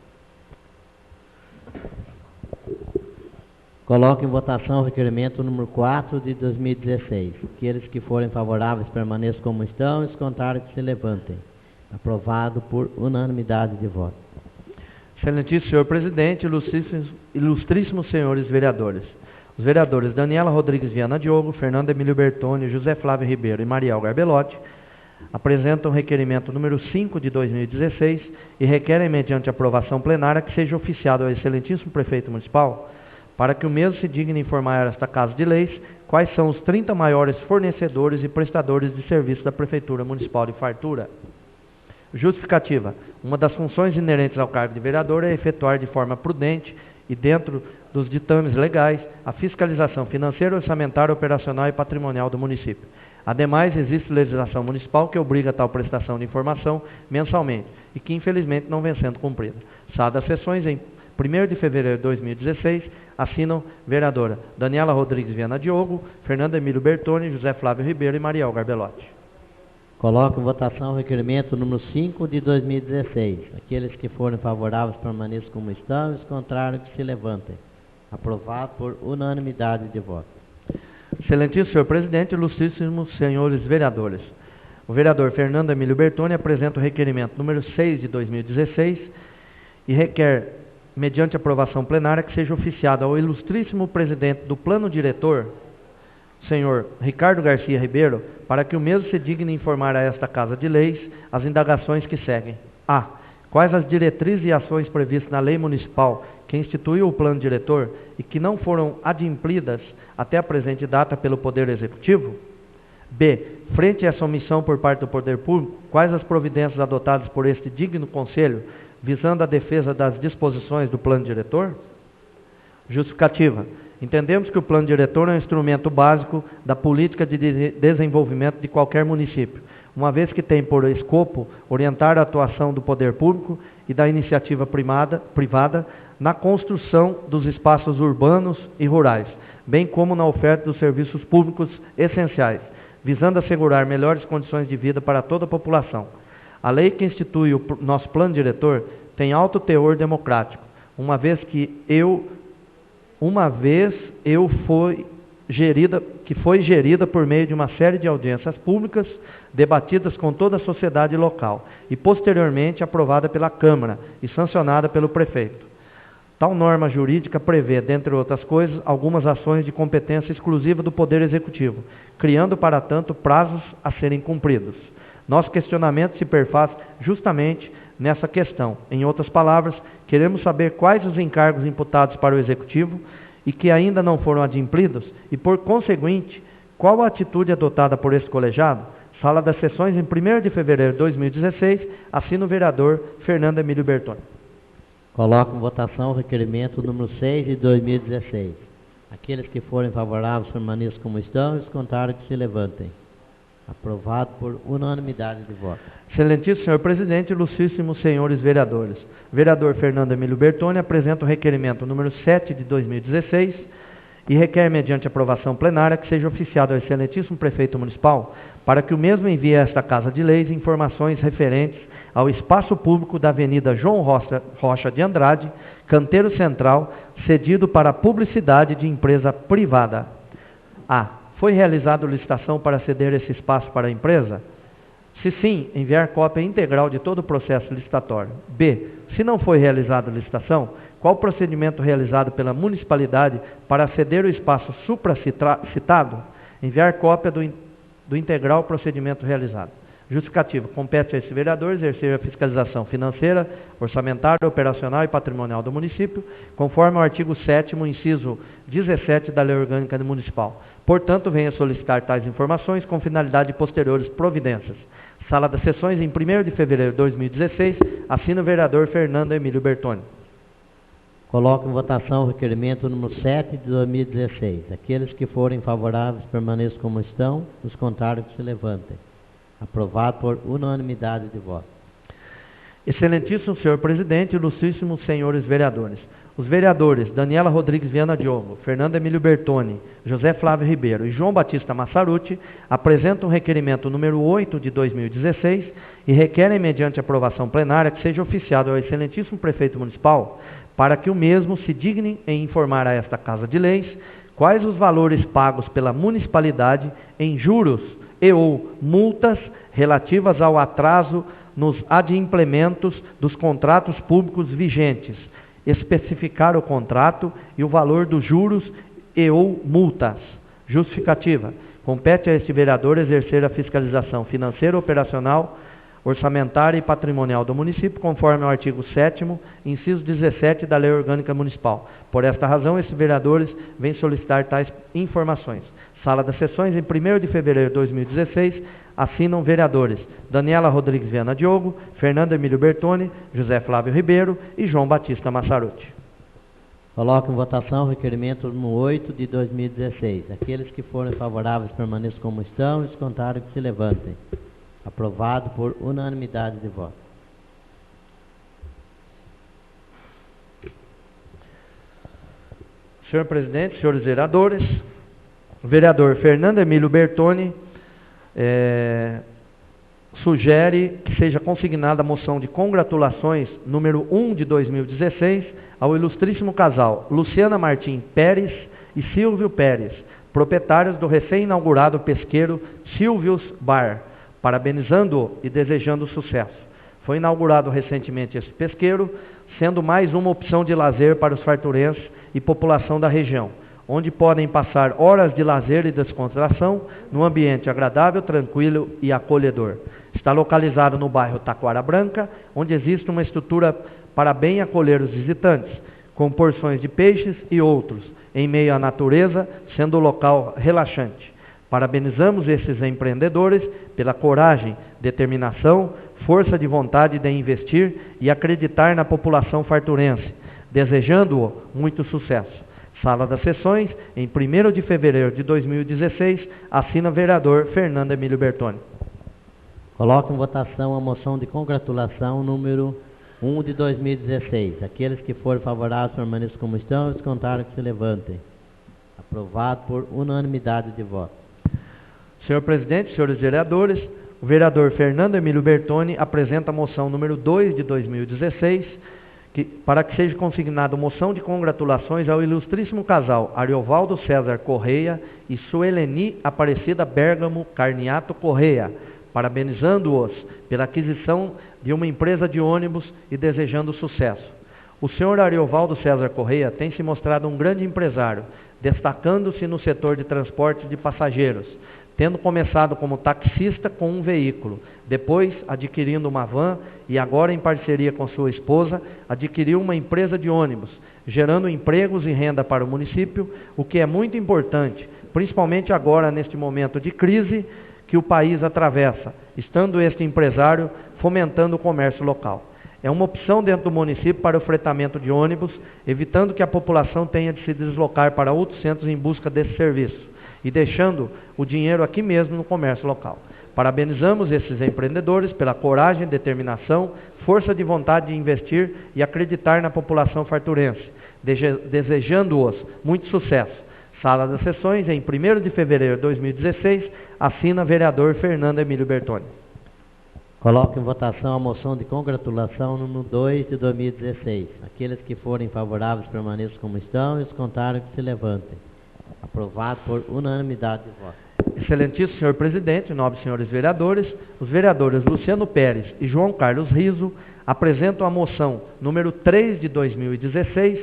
Coloco em votação o requerimento número 4 de 2016. Aqueles que forem favoráveis permaneçam como estão, os contrários que se levantem. Aprovado por unanimidade de voto. Excelentíssimo senhor presidente, ilustríssimos senhores vereadores. Os vereadores Daniela Rodrigues Viana Diogo, Fernando Emílio Bertoni, José Flávio Ribeiro e Mariel Garbelotti apresentam o requerimento número 5 de 2016 e requerem, mediante aprovação plenária, que seja oficiado ao excelentíssimo prefeito municipal para que o mesmo se digne informar a esta Casa de Leis quais são os 30 maiores fornecedores e prestadores de serviço da Prefeitura Municipal de Fartura. Justificativa. Uma das funções inerentes ao cargo de vereador é efetuar de forma prudente e dentro dos ditames legais a fiscalização financeira, orçamentária, operacional e patrimonial do município. Ademais, existe legislação municipal que obriga a tal prestação de informação mensalmente e que, infelizmente, não vem sendo cumprida. Sadas sessões em 1º de fevereiro de 2016, assinam vereadora Daniela Rodrigues Viana Diogo, Fernando Emílio Bertoni, José Flávio Ribeiro e Mariel Garbelotti. Coloco em votação o requerimento número 5 de 2016. Aqueles que forem favoráveis permaneçam como estão, os contrários que se levantem. Aprovado por unanimidade de voto. Excelentíssimo senhor presidente, ilustríssimos senhores vereadores. O vereador Fernando Emílio Bertoni apresenta o requerimento número 6 de 2016 e requer, mediante aprovação plenária, que seja oficiado ao ilustríssimo presidente do plano diretor, senhor Ricardo Garcia Ribeiro, para que o mesmo se digne informar a esta Casa de Leis as indagações que seguem. A. Quais as diretrizes e ações previstas na lei municipal que instituiu o plano diretor e que não foram adimplidas até a presente data pelo Poder Executivo? B. Frente a essa omissão por parte do Poder Público, quais as providências adotadas por este digno Conselho visando a defesa das disposições do plano diretor? Justificativa. Entendemos que o plano diretor é um instrumento básico da política de desenvolvimento de qualquer município, uma vez que tem por escopo orientar a atuação do poder público e da iniciativa privada na construção dos espaços urbanos e rurais, bem como na oferta dos serviços públicos essenciais, visando assegurar melhores condições de vida para toda a população. A lei que institui o nosso plano diretor tem alto teor democrático, uma vez foi gerida por meio de uma série de audiências públicas debatidas com toda a sociedade local e posteriormente aprovada pela Câmara e sancionada pelo prefeito. Tal norma jurídica prevê, dentre outras coisas, algumas ações de competência exclusiva do Poder Executivo, criando, para tanto, prazos a serem cumpridos. Nosso questionamento se perfaz justamente nessa questão. Em outras palavras, queremos saber quais os encargos imputados para o Executivo e que ainda não foram adimplidos e, por conseguinte, qual a atitude adotada por este colegiado? Sala das sessões, em 1º de fevereiro de 2016, assina o vereador Fernando Emílio Bertoni. Coloco em votação o requerimento número 6 de 2016. Aqueles que forem favoráveis permaneçam como estão e os contrários que se levantem. Aprovado por unanimidade de voto. Excelentíssimo senhor presidente, ilustríssimos senhores vereadores. O vereador Fernando Emílio Bertoni apresenta o requerimento número 7 de 2016 e requer, mediante aprovação plenária, que seja oficiado ao excelentíssimo prefeito municipal para que o mesmo envie a esta Casa de Leis informações referentes ao espaço público da Avenida João Rocha de Andrade, Canteiro Central, cedido para publicidade de empresa privada. A. Foi realizada licitação para ceder esse espaço para a empresa? Se sim, enviar cópia integral de todo o processo licitatório. B. Se não foi realizada a licitação, qual o procedimento realizado pela municipalidade para ceder o espaço supracitado? Enviar cópia do integral procedimento realizado. Justificativa. Compete a esse vereador exercer a fiscalização financeira, orçamentária, operacional e patrimonial do município, conforme o artigo 7º, inciso 17 da Lei Orgânica Municipal. Portanto, venha solicitar tais informações com finalidade de posteriores providências. Sala das Sessões, em 1º de fevereiro de 2016, assina o vereador Fernando Emílio Bertoni. Coloco em votação o requerimento número 7 de 2016. Aqueles que forem favoráveis permaneçam como estão, os contrários que se levantem. Aprovado por unanimidade de votos. Excelentíssimo senhor presidente, ilustríssimos senhores vereadores. Os vereadores Daniela Rodrigues Viana Diogo, Fernando Emílio Bertoni, José Flávio Ribeiro e João Batista Massaruti apresentam o requerimento número 8 de 2016 e requerem, mediante aprovação plenária, que seja oficiado ao excelentíssimo prefeito municipal para que o mesmo se digne em informar a esta Casa de Leis quais os valores pagos pela municipalidade em juros e ou multas relativas ao atraso nos adimplementos dos contratos públicos vigentes, especificar o contrato e o valor dos juros e ou multas. Justificativa. Compete a este vereador exercer a fiscalização financeira, operacional, orçamentária e patrimonial do município, conforme o artigo 7º, inciso 17 da Lei Orgânica Municipal. Por esta razão, esses vereadores vêm solicitar tais informações. Sala das Sessões, em 1º de fevereiro de 2016, assinam vereadores Daniela Rodrigues Viana Diogo, Fernando Emílio Bertoni, José Flávio Ribeiro e João Batista Massaruti. Coloco em votação o requerimento número 8 de 2016. Aqueles que forem favoráveis permaneçam como estão, os contrários que se levantem. Aprovado por unanimidade de votos. Senhor presidente, senhores vereadores, o vereador Fernando Emílio Bertoni sugere que seja consignada a moção de congratulações número 1 de 2016 ao ilustríssimo casal Luciana Martim Pérez e Silvio Pérez, proprietários do recém-inaugurado pesqueiro Silvius Bar, parabenizando-o e desejando sucesso. Foi inaugurado recentemente esse pesqueiro, sendo mais uma opção de lazer para os farturenses e população da região, onde podem passar horas de lazer e descontração num ambiente agradável, tranquilo e acolhedor. Está localizado no bairro Taquara Branca, onde existe uma estrutura para bem acolher os visitantes, com porções de peixes e outros, em meio à natureza, sendo o local relaxante. Parabenizamos esses empreendedores pela coragem, determinação, força de vontade de investir e acreditar na população farturense, desejando-o muito sucesso. Sala das Sessões, em 1º de fevereiro de 2016, assina o vereador Fernando Emílio Bertoni. Coloco em votação a moção de congratulação número 1 de 2016. Aqueles que forem favoráveis permaneçam como estão, os contrários que se levantem. Aprovado por unanimidade de votos. Senhor presidente, senhores vereadores, o vereador Fernando Emílio Bertoni apresenta a moção número 2 de 2016, para que seja consignada moção de congratulações ao ilustríssimo casal Ariovaldo César Correia e Sueleni Aparecida Bergamo Carniato Correia, parabenizando-os pela aquisição de uma empresa de ônibus e desejando sucesso. O senhor Ariovaldo César Correia tem se mostrado um grande empresário, destacando-se no setor de transporte de passageiros, tendo começado como taxista com um veículo, depois adquirindo uma van e agora em parceria com sua esposa, adquiriu uma empresa de ônibus, gerando empregos e renda para o município, o que é muito importante, principalmente agora neste momento de crise que o país atravessa, estando este empresário fomentando o comércio local. É uma opção dentro do município para o fretamento de ônibus, evitando que a população tenha de se deslocar para outros centros em busca desse serviço, e deixando o dinheiro aqui mesmo no comércio local. Parabenizamos esses empreendedores pela coragem, determinação, força de vontade de investir e acreditar na população farturense, desejando-os muito sucesso. Sala das Sessões, em 1º de fevereiro de 2016, assina vereador Fernando Emílio Bertoni. Coloco em votação a moção de congratulação número 2 de 2016. Aqueles que forem favoráveis permaneçam como estão e os contrários que se levantem. Aprovado por unanimidade de votos. Excelentíssimo senhor presidente, nobres senhores vereadores, os vereadores Luciano Pérez e João Carlos Riso apresentam a moção número 3 de 2016,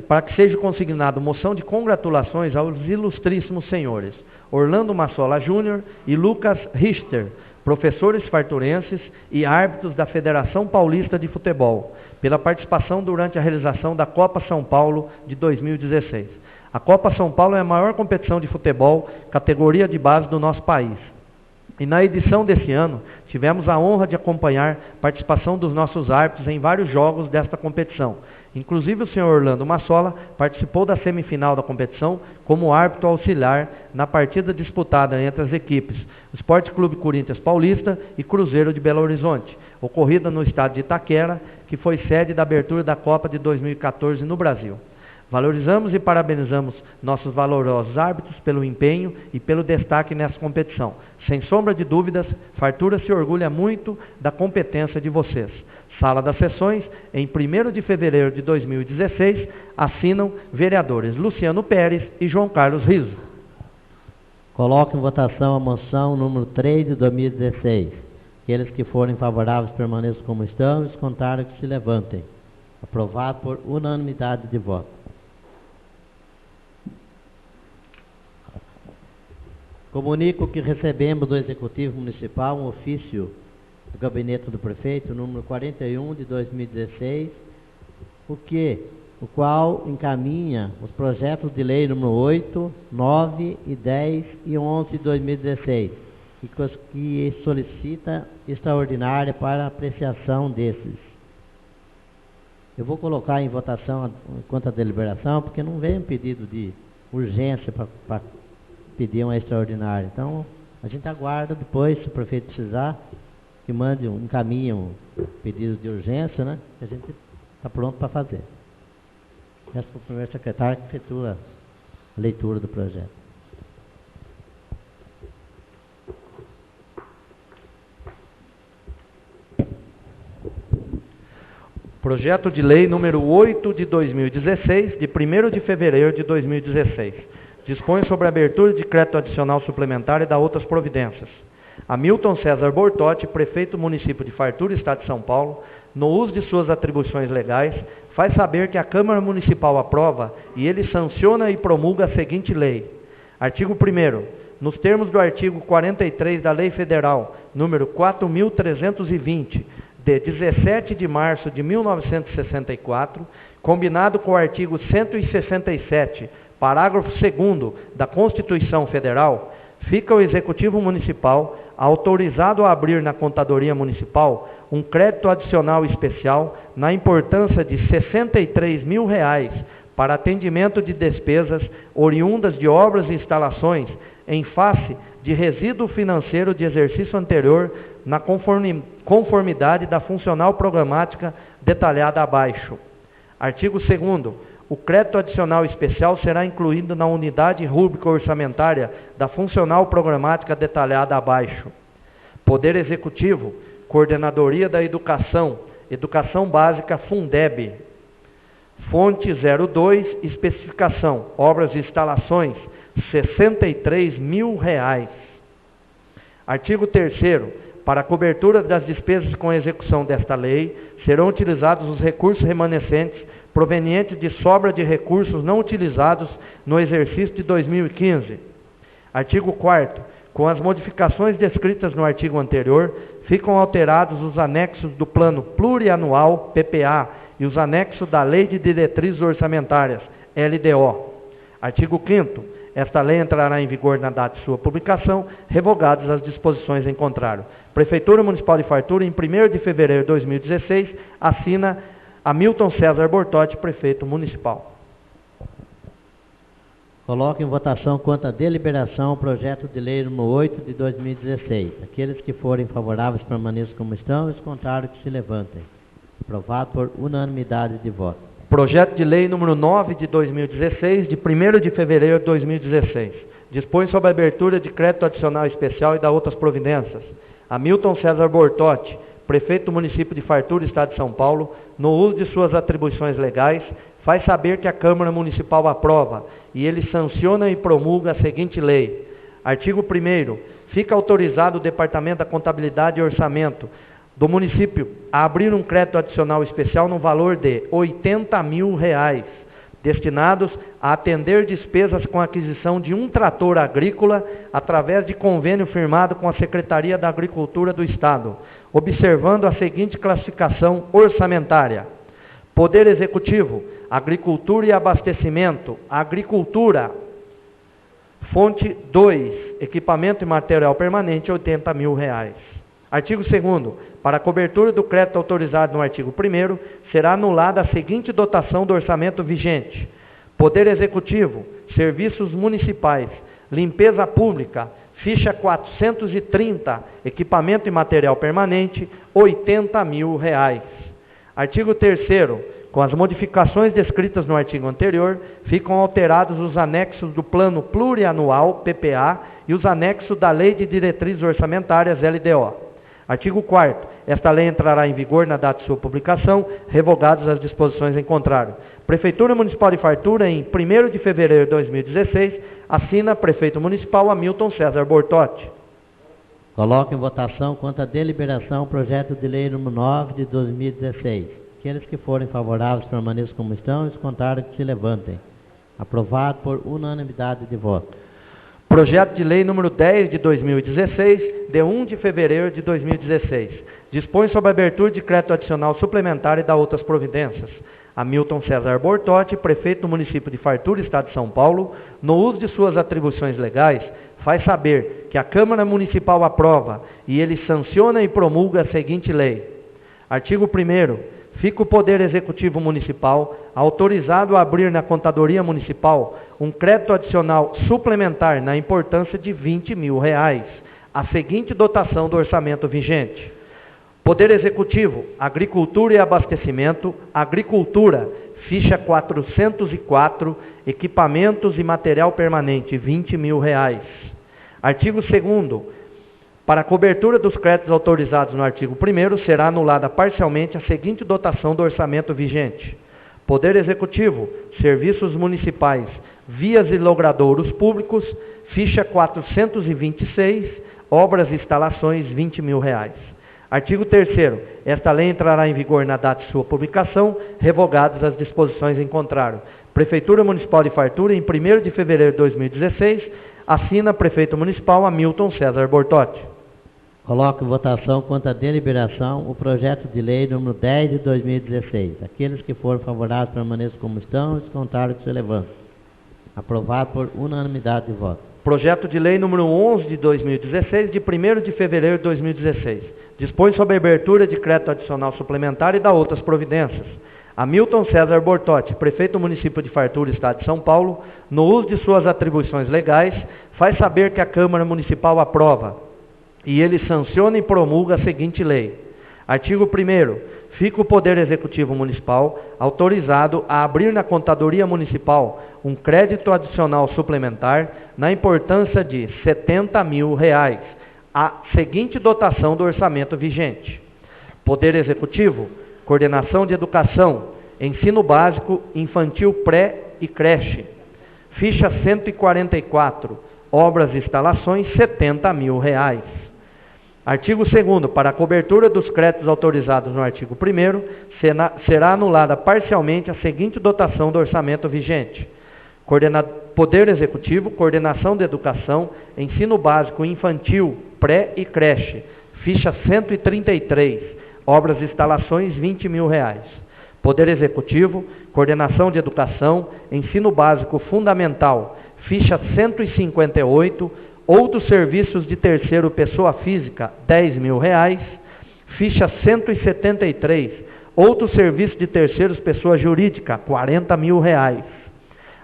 para que seja consignada moção de congratulações aos ilustríssimos senhores Orlando Massola Júnior e Lucas Richter, professores farturenses e árbitros da Federação Paulista de Futebol, pela participação durante a realização da Copa São Paulo de 2016. A Copa São Paulo é a maior competição de futebol, categoria de base do nosso país. E na edição desse ano, tivemos a honra de acompanhar a participação dos nossos árbitros em vários jogos desta competição. Inclusive o senhor Orlando Massola participou da semifinal da competição como árbitro auxiliar na partida disputada entre as equipes Esporte Clube Corinthians Paulista e Cruzeiro de Belo Horizonte, ocorrida no estado de Itaquera, que foi sede da abertura da Copa de 2014 no Brasil. Valorizamos e parabenizamos nossos valorosos árbitros pelo empenho e pelo destaque nessa competição. Sem sombra de dúvidas, Fartura se orgulha muito da competência de vocês. Sala das Sessões, em 1º de fevereiro de 2016, assinam vereadores Luciano Pérez e João Carlos Riso. Coloco em votação a moção número 3 de 2016. Aqueles que forem favoráveis permaneçam como estão e os contrários que se levantem. Aprovado por unanimidade de voto. Comunico que recebemos do Executivo Municipal um ofício do Gabinete do Prefeito, número 41 de 2016, o qual encaminha os projetos de lei número 8, 9 e 10 e 11 de 2016, que solicita extraordinária para apreciação desses. Eu vou colocar em votação enquanto a deliberação, porque não veio um pedido de urgência para pedir uma extraordinária. Então, a gente aguarda depois, se o prefeito precisar, que encaminhe um pedido de urgência, né? Que a gente está pronto para fazer. Peço para o primeiro secretário que efetua a leitura do projeto. Projeto de Lei número 8 de 2016, de 1º de fevereiro de 2016. Dispõe sobre a abertura de crédito adicional suplementar e da outras providências. Hamilton César Bortotti, prefeito do município de Fartura, Estado de São Paulo, no uso de suas atribuições legais, faz saber que a Câmara Municipal aprova e ele sanciona e promulga a seguinte lei. Artigo 1º. Nos termos do artigo 43 da Lei Federal, número 4.320, de 17 de março de 1964, combinado com o artigo 167, parágrafo 2º da Constituição Federal, fica o Executivo Municipal autorizado a abrir na Contadoria Municipal um crédito adicional especial na importância de R$ 63.000 para atendimento de despesas oriundas de obras e instalações em face de resíduo financeiro de exercício anterior na conformidade da funcional programática detalhada abaixo. Artigo 2º. O crédito adicional especial será incluído na unidade rúbrica orçamentária da funcional programática detalhada abaixo. Poder Executivo, Coordenadoria da Educação, Educação Básica Fundeb. Fonte 02, especificação, obras e instalações, R$ 63.000. Artigo 3º. Para a cobertura das despesas com a execução desta lei, serão utilizados os recursos remanescentes provenientes de sobra de recursos não utilizados no exercício de 2015. Artigo 4º. Com as modificações descritas no artigo anterior, ficam alterados os anexos do Plano Plurianual, PPA, e os anexos da Lei de Diretrizes Orçamentárias, LDO. Artigo 5º. Esta lei entrará em vigor na data de sua publicação, revogadas as disposições em contrário. Prefeitura Municipal de Fartura, em 1º de fevereiro de 2016, assina Hamilton César Bortotti, prefeito municipal. Coloco em votação quanto à deliberação o projeto de lei número 8 de 2016. Aqueles que forem favoráveis permaneçam como estão e os contrários que se levantem. Aprovado por unanimidade de voto. Projeto de lei número 9 de 2016, de 1º de fevereiro de 2016. Dispõe sobre a abertura de crédito adicional especial e da outras providências. Hamilton César Bortotti, prefeito do município de Fartura, Estado de São Paulo, no uso de suas atribuições legais, faz saber que a Câmara Municipal aprova e ele sanciona e promulga a seguinte lei. Artigo 1º. Fica autorizado o Departamento da Contabilidade e Orçamento do município a abrir um crédito adicional especial no valor de R$ 80 mil, destinados a atender despesas com a aquisição de um trator agrícola através de convênio firmado com a Secretaria da Agricultura do Estado, observando a seguinte classificação orçamentária. Poder Executivo, Agricultura e Abastecimento, Agricultura, fonte 2, equipamento e material permanente, R$ 80 mil. Artigo 2º. Para a cobertura do crédito autorizado no artigo 1º, será anulada a seguinte dotação do orçamento vigente. Poder Executivo, Serviços Municipais, Limpeza Pública, ficha 430, equipamento e material permanente, R$ 80 mil. Artigo 3º. Com as modificações descritas no artigo anterior, ficam alterados os anexos do Plano Plurianual, PPA, e os anexos da Lei de Diretrizes Orçamentárias, LDO. Artigo 4º. Esta lei entrará em vigor na data de sua publicação, revogadas as disposições em contrário. Prefeitura Municipal de Fartura, em 1º de fevereiro de 2016, assina Prefeito Municipal Hamilton César Bortotti. Coloco em votação, quanto à deliberação, o projeto de lei número 9 de 2016. Aqueles que forem favoráveis permaneçam como estão, os contrários que se levantem. Aprovado por unanimidade de voto. Projeto de lei número 10 de 2016, de 1 de fevereiro de 2016. Dispõe sobre a abertura de crédito adicional suplementar e da outras providências. Hamilton César Bortotti, prefeito do município de Fartura, Estado de São Paulo, no uso de suas atribuições legais, faz saber que a Câmara Municipal aprova e ele sanciona e promulga a seguinte lei. Artigo 1º. Fica o Poder Executivo Municipal autorizado a abrir na Contadoria Municipal um crédito adicional suplementar na importância de R$ 20 mil, a seguinte dotação do orçamento vigente. Poder Executivo, Agricultura e Abastecimento, Agricultura, ficha 404, equipamentos e material permanente, R$ 20 mil. Artigo 2º. Para a cobertura dos créditos autorizados no artigo 1º, será anulada parcialmente a seguinte dotação do orçamento vigente. Poder Executivo, Serviços Municipais, Vias e Logradouros Públicos, ficha 426, Obras e Instalações, R$ 20 mil. Artigo 3º. Esta lei entrará em vigor na data de sua publicação, revogadas as disposições em contrário. Prefeitura Municipal de Fartura, em 1º de fevereiro de 2016, assina Prefeito Municipal Hamilton César Bortotti. Coloco em votação, quanto à deliberação, o projeto de lei número 10 de 2016. Aqueles que forem favoráveis permaneçam como estão, os contrários que se levantem. Aprovado por unanimidade de voto. Projeto de lei número 11 de 2016, de 1º de fevereiro de 2016. Dispõe sobre a abertura de crédito adicional suplementar e da outras providências. Hamilton César Bortotti, prefeito do município de Fartura, Estado de São Paulo, no uso de suas atribuições legais, faz saber que a Câmara Municipal aprova e ele sanciona e promulga a seguinte lei. Artigo 1º. Fica o Poder Executivo Municipal autorizado a abrir na Contadoria Municipal um crédito adicional suplementar na importância de R$ 70 mil, a seguinte dotação do orçamento vigente. Poder Executivo, Coordenação de Educação, Ensino Básico, Infantil Pré e Creche, ficha 144, Obras e Instalações, R$ 70 mil. Artigo 2º. Para a cobertura dos créditos autorizados no artigo 1º, será anulada parcialmente a seguinte dotação do orçamento vigente. Poder Executivo, Coordenação de Educação, Ensino Básico, Infantil, Pré e Creche, ficha 133, Obras e Instalações, R$ 20 mil. Poder Executivo, Coordenação de Educação, Ensino Básico Fundamental, ficha 158, Outros Serviços de Terceiro Pessoa Física, R$ 10 mil. Ficha 173, Outros Serviços de Terceiros Pessoa Jurídica, R$ 40 mil.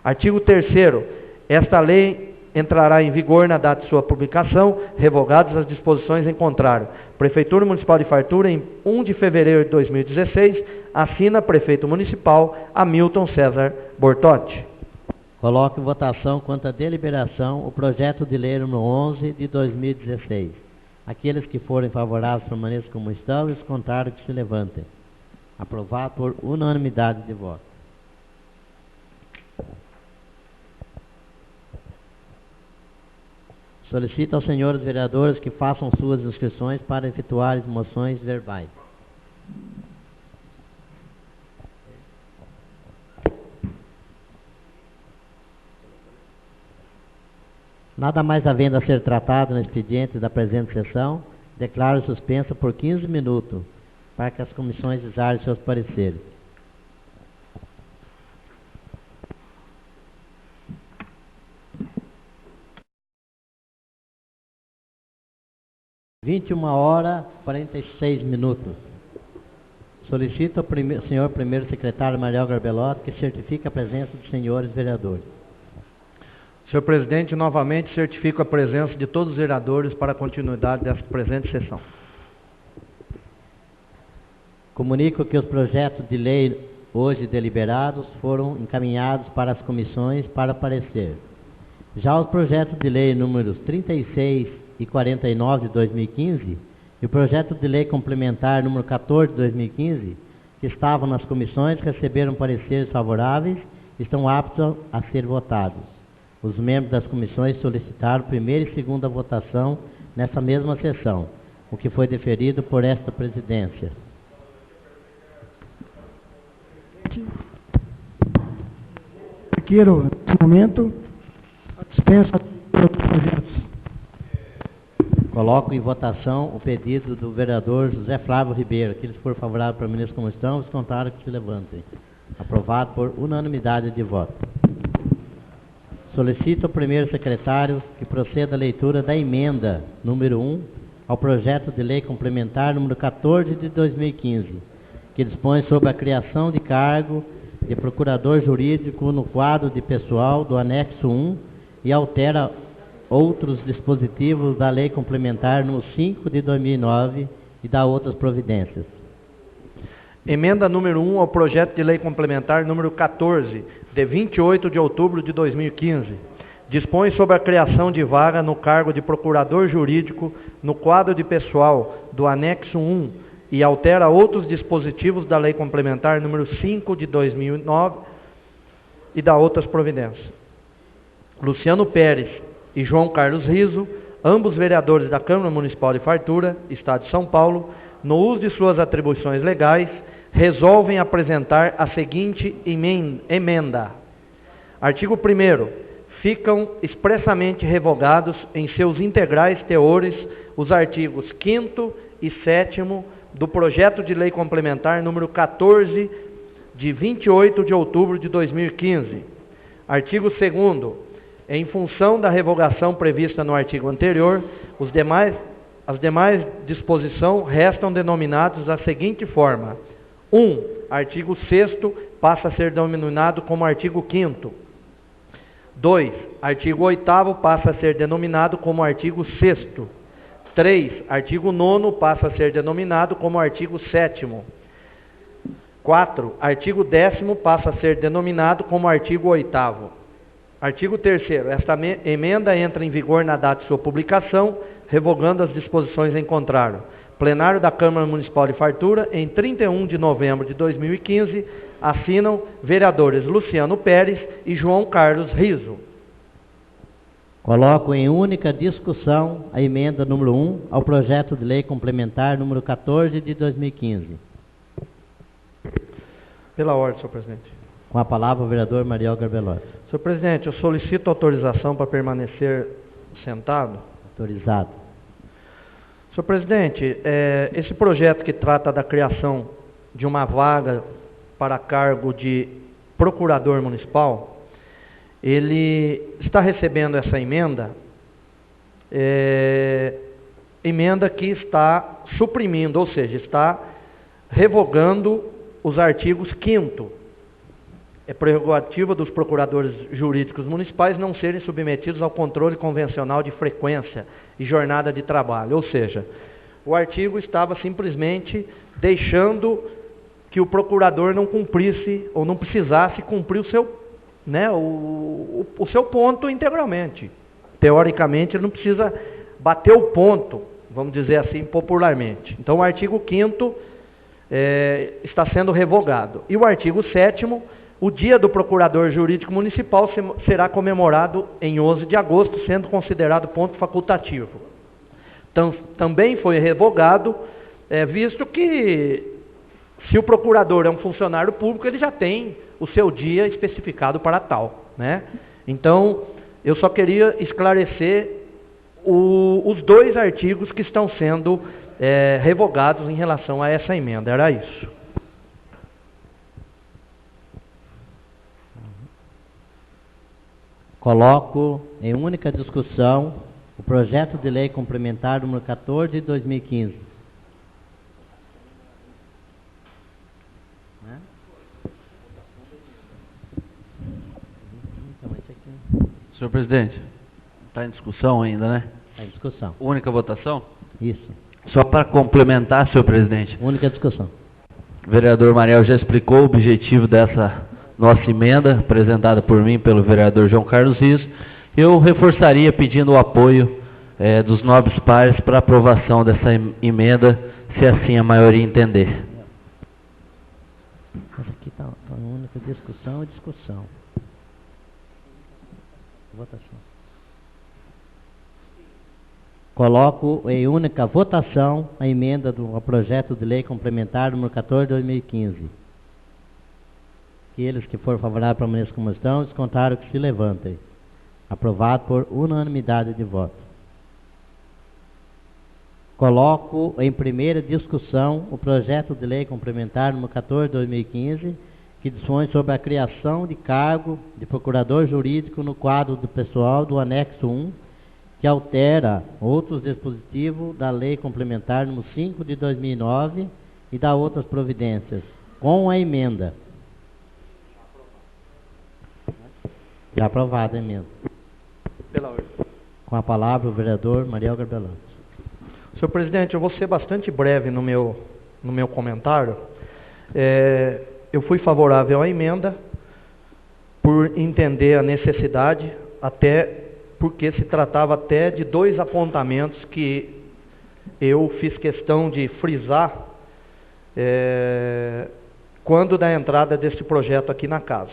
Artigo 3º. Esta lei entrará em vigor na data de sua publicação, revogadas as disposições em contrário. Prefeitura Municipal de Fartura, em 1 de fevereiro de 2016, assina Prefeito Municipal Hamilton César Bortotti. Coloco em votação, quanto à deliberação, o projeto de lei número 11 de 2016. Aqueles que forem favoráveis permaneçam como estão e os contrários que se levantem. Aprovado por unanimidade de voto. Solicito aos senhores vereadores que façam suas inscrições para efetuar as moções verbais. Nada mais havendo a ser tratado no expediente da presente sessão, declaro suspensa por 15 minutos, para que as comissões exarem seus pareceres. Às 21h46. Solicito ao senhor primeiro secretário Mariel Garbelotti que certifique a presença dos senhores vereadores. Senhor presidente, novamente certifico a presença de todos os vereadores para a continuidade desta presente sessão. Comunico que os projetos de lei hoje deliberados foram encaminhados para as comissões para parecer. Já os projetos de lei números 36 e 49 de 2015 e o projeto de lei complementar número 14 de 2015, que estavam nas comissões, receberam pareceres favoráveis e estão aptos a ser votados. Os membros das comissões solicitaram primeira e segunda votação nessa mesma sessão, o que foi deferido por esta presidência. Requeiro, nesse momento, a dispensa dos projetos. Coloco em votação o pedido do vereador José Flávio Ribeiro. Aqueles que forem favoráveis para ministro como estão, os contrários que se levantem. Aprovado por unanimidade de voto. Solicito ao primeiro secretário que proceda à leitura da emenda número 1 ao projeto de lei complementar número 14 de 2015, que dispõe sobre a criação de cargo de procurador jurídico no quadro de pessoal do anexo 1 e altera outros dispositivos da lei complementar número 5 de 2009 e dá outras providências. Emenda número 1 ao projeto de lei complementar número 14, de 28 de outubro de 2015. Dispõe sobre a criação de vaga no cargo de procurador jurídico no quadro de pessoal do anexo 1 e altera outros dispositivos da lei complementar número 5 de 2009 e dá outras providências. Luciano Pérez e João Carlos Riso, ambos vereadores da Câmara Municipal de Fartura, Estado de São Paulo, no uso de suas atribuições legais, resolvem apresentar a seguinte emenda. Artigo 1º. Ficam expressamente revogados em seus integrais teores os artigos 5º e 7º do projeto de lei complementar número 14, de 28 de outubro de 2015. Artigo 2º. Em função da revogação prevista no artigo anterior, as demais disposições restam denominados da seguinte forma. 1. Artigo 6º passa a ser denominado como artigo 5º. 2. Artigo 8º passa a ser denominado como artigo 6º. 3. Artigo 9º passa a ser denominado como artigo 7º. 4. Artigo 10º passa a ser denominado como artigo 8º. Artigo 3º. Esta emenda entra em vigor na data de sua publicação, revogando as disposições em contrário. Plenário da Câmara Municipal de Fartura, em 31 de novembro de 2015, assinam vereadores Luciano Pérez e João Carlos Riso. Coloco em única discussão a emenda número 1 ao projeto de lei complementar número 14 de 2015. Pela ordem, senhor presidente. Com a palavra o vereador Mariel Garbelotti. Senhor presidente, eu solicito autorização para permanecer sentado. Autorizado. Senhor presidente, esse projeto que trata da criação de uma vaga para cargo de procurador municipal, ele está recebendo essa emenda, emenda que está suprimindo, ou seja, está revogando os artigos 5º. É prerrogativa dos procuradores jurídicos municipais não serem submetidos ao controle convencional de frequência e jornada de trabalho. Ou seja, o artigo estava simplesmente deixando que o procurador não cumprisse ou não precisasse cumprir o seu, o seu ponto integralmente. Teoricamente, ele não precisa bater o ponto, vamos dizer assim popularmente. Então o artigo 5º está sendo revogado. E o artigo 7º, o dia do Procurador Jurídico Municipal será comemorado em 11 de agosto, sendo considerado ponto facultativo. Então, também foi revogado, visto que se o procurador é um funcionário público, ele já tem o seu dia especificado para tal, né? Então, eu só queria esclarecer os 2 artigos que estão sendo revogados em relação a essa emenda. Era isso. Coloco em única discussão o projeto de lei complementar número 14 de 2015. Senhor presidente, está em discussão ainda, né? Está em discussão. Única votação? Isso. Só para complementar, senhor presidente. Única discussão. O vereador Mariel já explicou o objetivo dessa nossa emenda, apresentada por mim pelo vereador João Carlos Rios. Eu reforçaria pedindo o apoio dos nobres pares para aprovação dessa emenda, se assim a maioria entender. Mas aqui está uma única discussão e discussão. Votação. Coloco em única votação a emenda do projeto de lei complementar número 14 de 2015. Aqueles que forem favoráveis para a permanência como estão, descontaram que se levantem. Aprovado por unanimidade de voto. Coloco em primeira discussão o projeto de lei complementar número 14 de 2015, que dispõe sobre a criação de cargo de procurador jurídico no quadro do pessoal do anexo 1, que altera outros dispositivos da lei complementar número 5 de 2009 e dá outras providências, com a emenda. Já aprovada a emenda. Pela ordem. Com a palavra o vereador Mariel Garbelotto. Senhor presidente, eu vou ser bastante breve no meu comentário. Eu fui favorável à emenda por entender a necessidade, até porque se tratava até de 2 apontamentos que eu fiz questão de frisar quando da entrada desse projeto aqui na casa.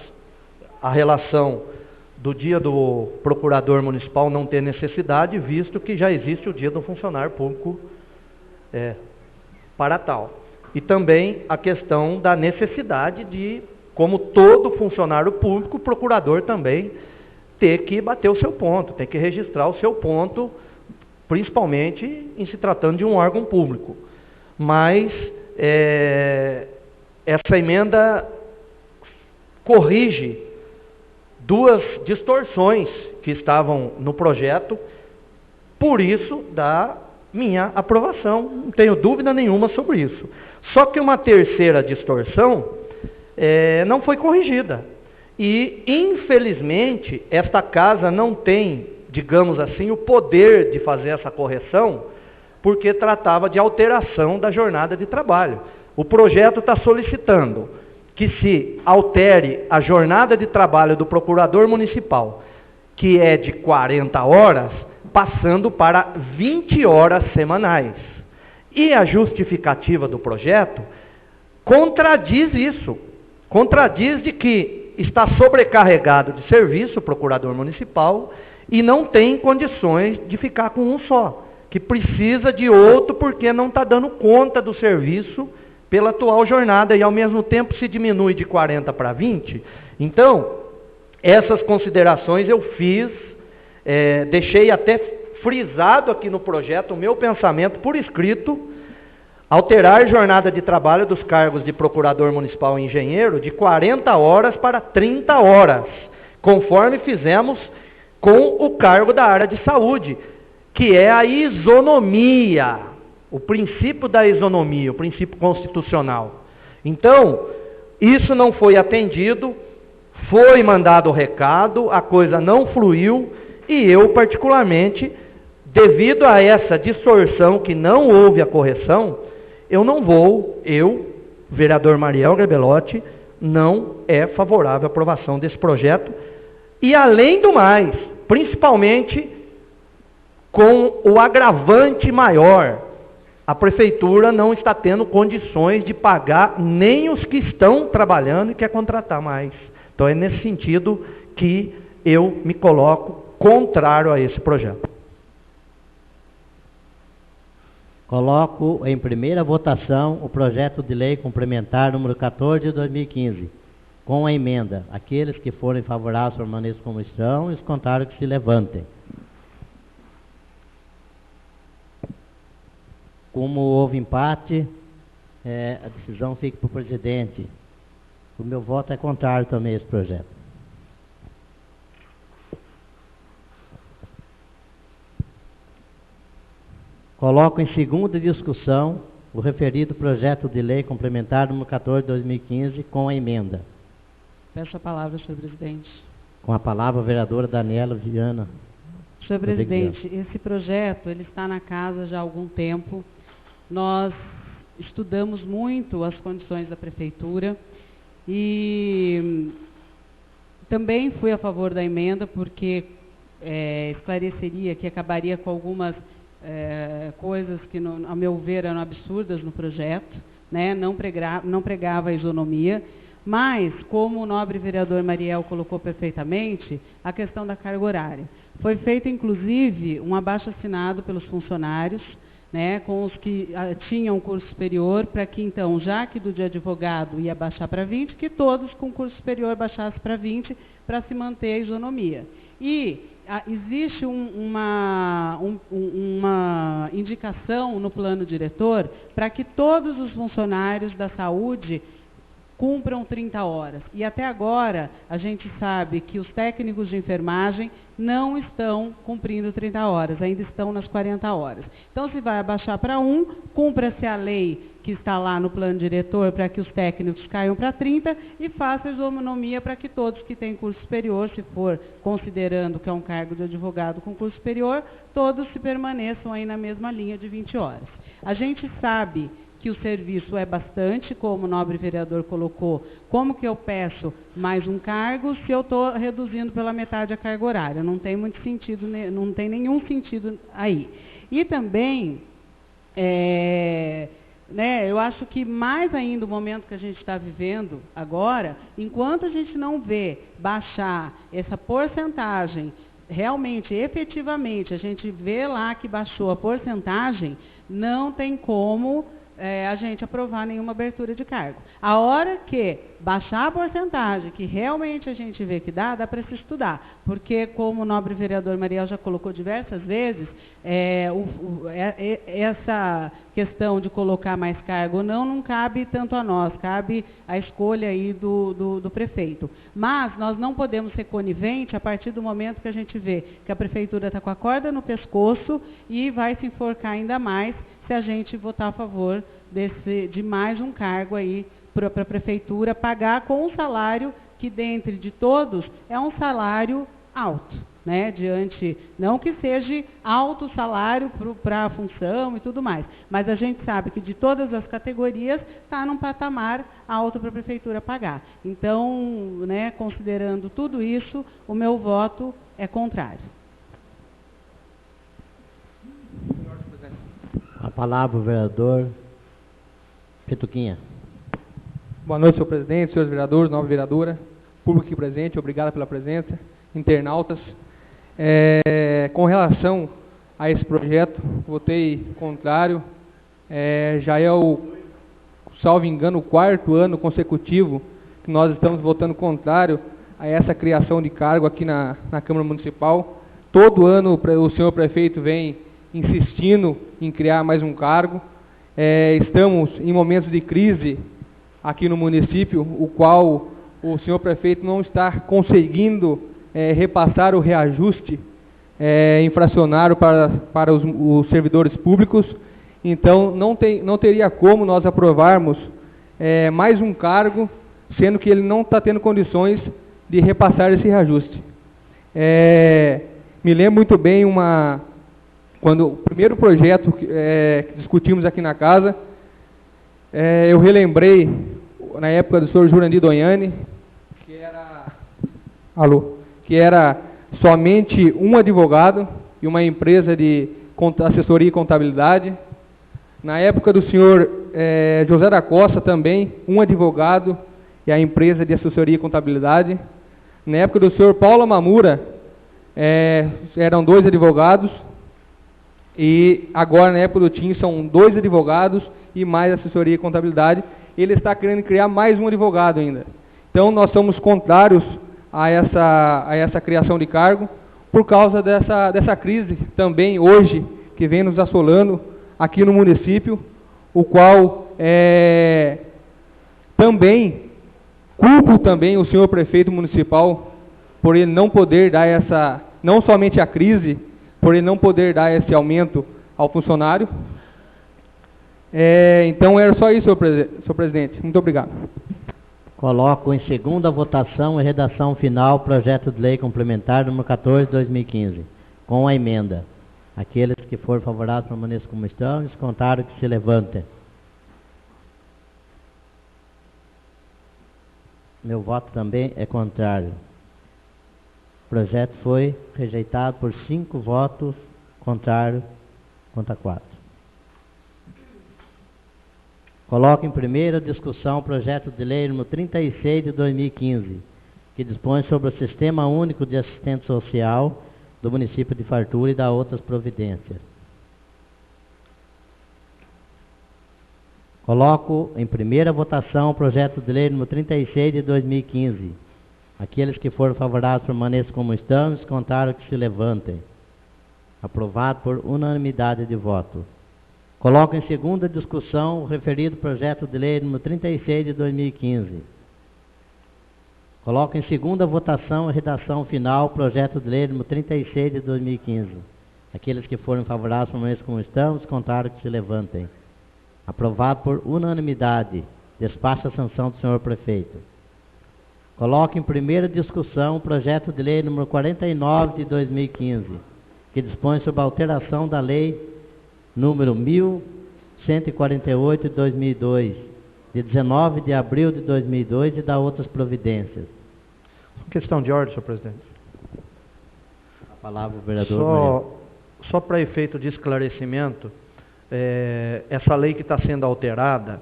A relação do dia do procurador municipal não ter necessidade, visto que já existe o dia do funcionário público para tal. E também a questão da necessidade de, como todo funcionário público, o procurador também ter que bater o seu ponto, ter que registrar o seu ponto, principalmente em se tratando de um órgão público. Mas essa emenda corrige 2 distorções que estavam no projeto, por isso da minha aprovação, não tenho dúvida nenhuma sobre isso. Só que uma terceira distorção não foi corrigida. E, infelizmente, esta casa não tem, digamos assim, o poder de fazer essa correção, porque tratava de alteração da jornada de trabalho. O projeto está solicitando que se altere a jornada de trabalho do procurador municipal, que é de 40 horas, passando para 20 horas semanais. E a justificativa do projeto contradiz isso, contradiz de que está sobrecarregado de serviço o procurador municipal e não tem condições de ficar com um só, que precisa de outro porque não está dando conta do serviço pela atual jornada e ao mesmo tempo se diminui de 40 para 20. Então, essas considerações eu fiz, deixei até frisado aqui no projeto o meu pensamento por escrito: alterar a jornada de trabalho dos cargos de procurador municipal e engenheiro de 40 horas para 30 horas, conforme fizemos com o cargo da área de saúde, que é a isonomia, o princípio da isonomia, o princípio constitucional. Então, isso não foi atendido, foi mandado o recado, a coisa não fluiu, e eu particularmente, devido a essa distorção que não houve a correção, vereador Mariel Garbelotto, não é favorável à aprovação desse projeto. E além do mais, principalmente com o agravante maior. A prefeitura não está tendo condições de pagar nem os que estão trabalhando e quer contratar mais. Então é nesse sentido que eu me coloco contrário a esse projeto. Coloco em primeira votação o projeto de lei complementar número 14 de 2015, com a emenda. Aqueles que forem favoráveis permaneçam como estão e os contrários que se levantem. Como houve empate, a decisão fica para o presidente. O meu voto é contrário também a esse projeto. Coloco em segunda discussão o referido projeto de lei complementar número 14 de 2015 com a emenda. Peço a palavra, senhor presidente. Com a palavra a vereadora Daniela Viana. Senhor presidente, esse projeto ele está na casa já há algum tempo. Nós estudamos muito as condições da prefeitura e também fui a favor da emenda porque esclareceria que acabaria com algumas coisas que, a meu ver, eram absurdas no projeto, né? Não pregava a isonomia, mas, como o nobre vereador Mariel colocou perfeitamente, a questão da carga horária. Foi feito, inclusive, um abaixo-assinado pelos funcionários, né, com os que tinham curso superior, para que, então, já que do de advogado ia baixar para 20, que todos com curso superior baixassem para 20, para se manter a isonomia. E existe uma indicação no plano diretor para que todos os funcionários da saúde cumpram 30 horas. E até agora, a gente sabe que os técnicos de enfermagem não estão cumprindo 30 horas, ainda estão nas 40 horas. Então, se vai abaixar para 1, cumpra-se a lei que está lá no plano diretor para que os técnicos caiam para 30 e faça a isonomia para que todos que têm curso superior, se for considerando que é um cargo de advogado com curso superior, todos se permaneçam aí na mesma linha de 20 horas. A gente sabe que o serviço é bastante, como o nobre vereador colocou, como que eu peço mais um cargo se eu estou reduzindo pela metade a carga horária? Não tem muito sentido, não tem nenhum sentido aí. E também, eu acho que mais ainda o momento que a gente está vivendo agora, enquanto a gente não vê baixar essa porcentagem, realmente, efetivamente, a gente vê lá que baixou a porcentagem, não tem como a gente aprovar nenhuma abertura de cargo. A hora que baixar a porcentagem, que realmente a gente vê que dá para se estudar. Porque, como o nobre vereador Mariel já colocou diversas vezes, essa questão de colocar mais cargo ou não cabe tanto a nós, cabe a escolha aí do prefeito. Mas nós não podemos ser coniventes a partir do momento que a gente vê que a prefeitura está com a corda no pescoço e vai se enforcar ainda mais se a gente votar a favor de mais um cargo aí para a prefeitura pagar com um salário que, dentre de todos, é um salário alto, né? Não que seja alto o salário para a função e tudo mais, mas a gente sabe que de todas as categorias está num patamar alto para a prefeitura pagar. Então, né, considerando tudo isso, o meu voto é contrário. A palavra, o vereador Petuquinha. Boa noite, senhor presidente, senhores vereadores, nova vereadora, público aqui presente, obrigado pela presença, internautas. Com relação a esse projeto, votei contrário, já é salvo engano, o 4º ano consecutivo que nós estamos votando contrário a essa criação de cargo aqui na Câmara Municipal. Todo ano o senhor prefeito vem insistindo em criar mais um cargo. Estamos em momentos de crise aqui no município, o qual o senhor prefeito não está conseguindo repassar o reajuste inflacionário para os servidores públicos. Então, não teria como nós aprovarmos mais um cargo, sendo que ele não está tendo condições de repassar esse reajuste. Me lembro muito bem quando o primeiro projeto que discutimos aqui na casa, eu relembrei, na época do senhor Jurandir Doiani, que era somente um advogado e uma empresa de assessoria e contabilidade. Na época do senhor José da Costa também, um advogado e a empresa de assessoria e contabilidade. Na época do senhor Paulo Mamura, eram 2 advogados. E agora, na época do Tim, são 2 advogados e mais assessoria e contabilidade. Ele está querendo criar mais um advogado ainda. Então, nós somos contrários a essa criação de cargo, por causa dessa crise também, hoje, que vem nos assolando aqui no município, o qual também culpo também o senhor prefeito municipal por ele não poder dar não somente a crise, por ele não poder dar esse aumento ao funcionário. Então era só isso, senhor presidente. Muito obrigado. Coloco em segunda votação e redação final projeto de lei complementar número 14 de 2015, com a emenda. Aqueles que forem favoráveis permaneçam como estão, os contrários que se levantem. Meu voto também é contrário. O projeto foi rejeitado por 5 votos contrários contra 4. Coloco em primeira discussão o projeto de lei número 36 de 2015, que dispõe sobre o Sistema Único de Assistente Social do município de Fartura e dá outras providências. Coloco em primeira votação o projeto de lei número 36 de 2015. Aqueles que forem favoráveis permaneçam como estão, os contrários que se levantem. Aprovado por unanimidade de voto. Coloco em segunda discussão o referido projeto de lei número 36 de 2015. Coloco em segunda votação a redação final o projeto de lei número 36 de 2015. Aqueles que forem favoráveis permaneçam como estão, os contrários que se levantem. Aprovado por unanimidade. Despacha a sanção do senhor prefeito. Coloco em primeira discussão o projeto de lei número 49 de 2015, que dispõe sobre a alteração da lei número 1148 de 2002, de 19 de abril de 2002 e dá outras providências. Questão de ordem, senhor presidente. A palavra o vereador. Só para efeito de esclarecimento, essa lei que está sendo alterada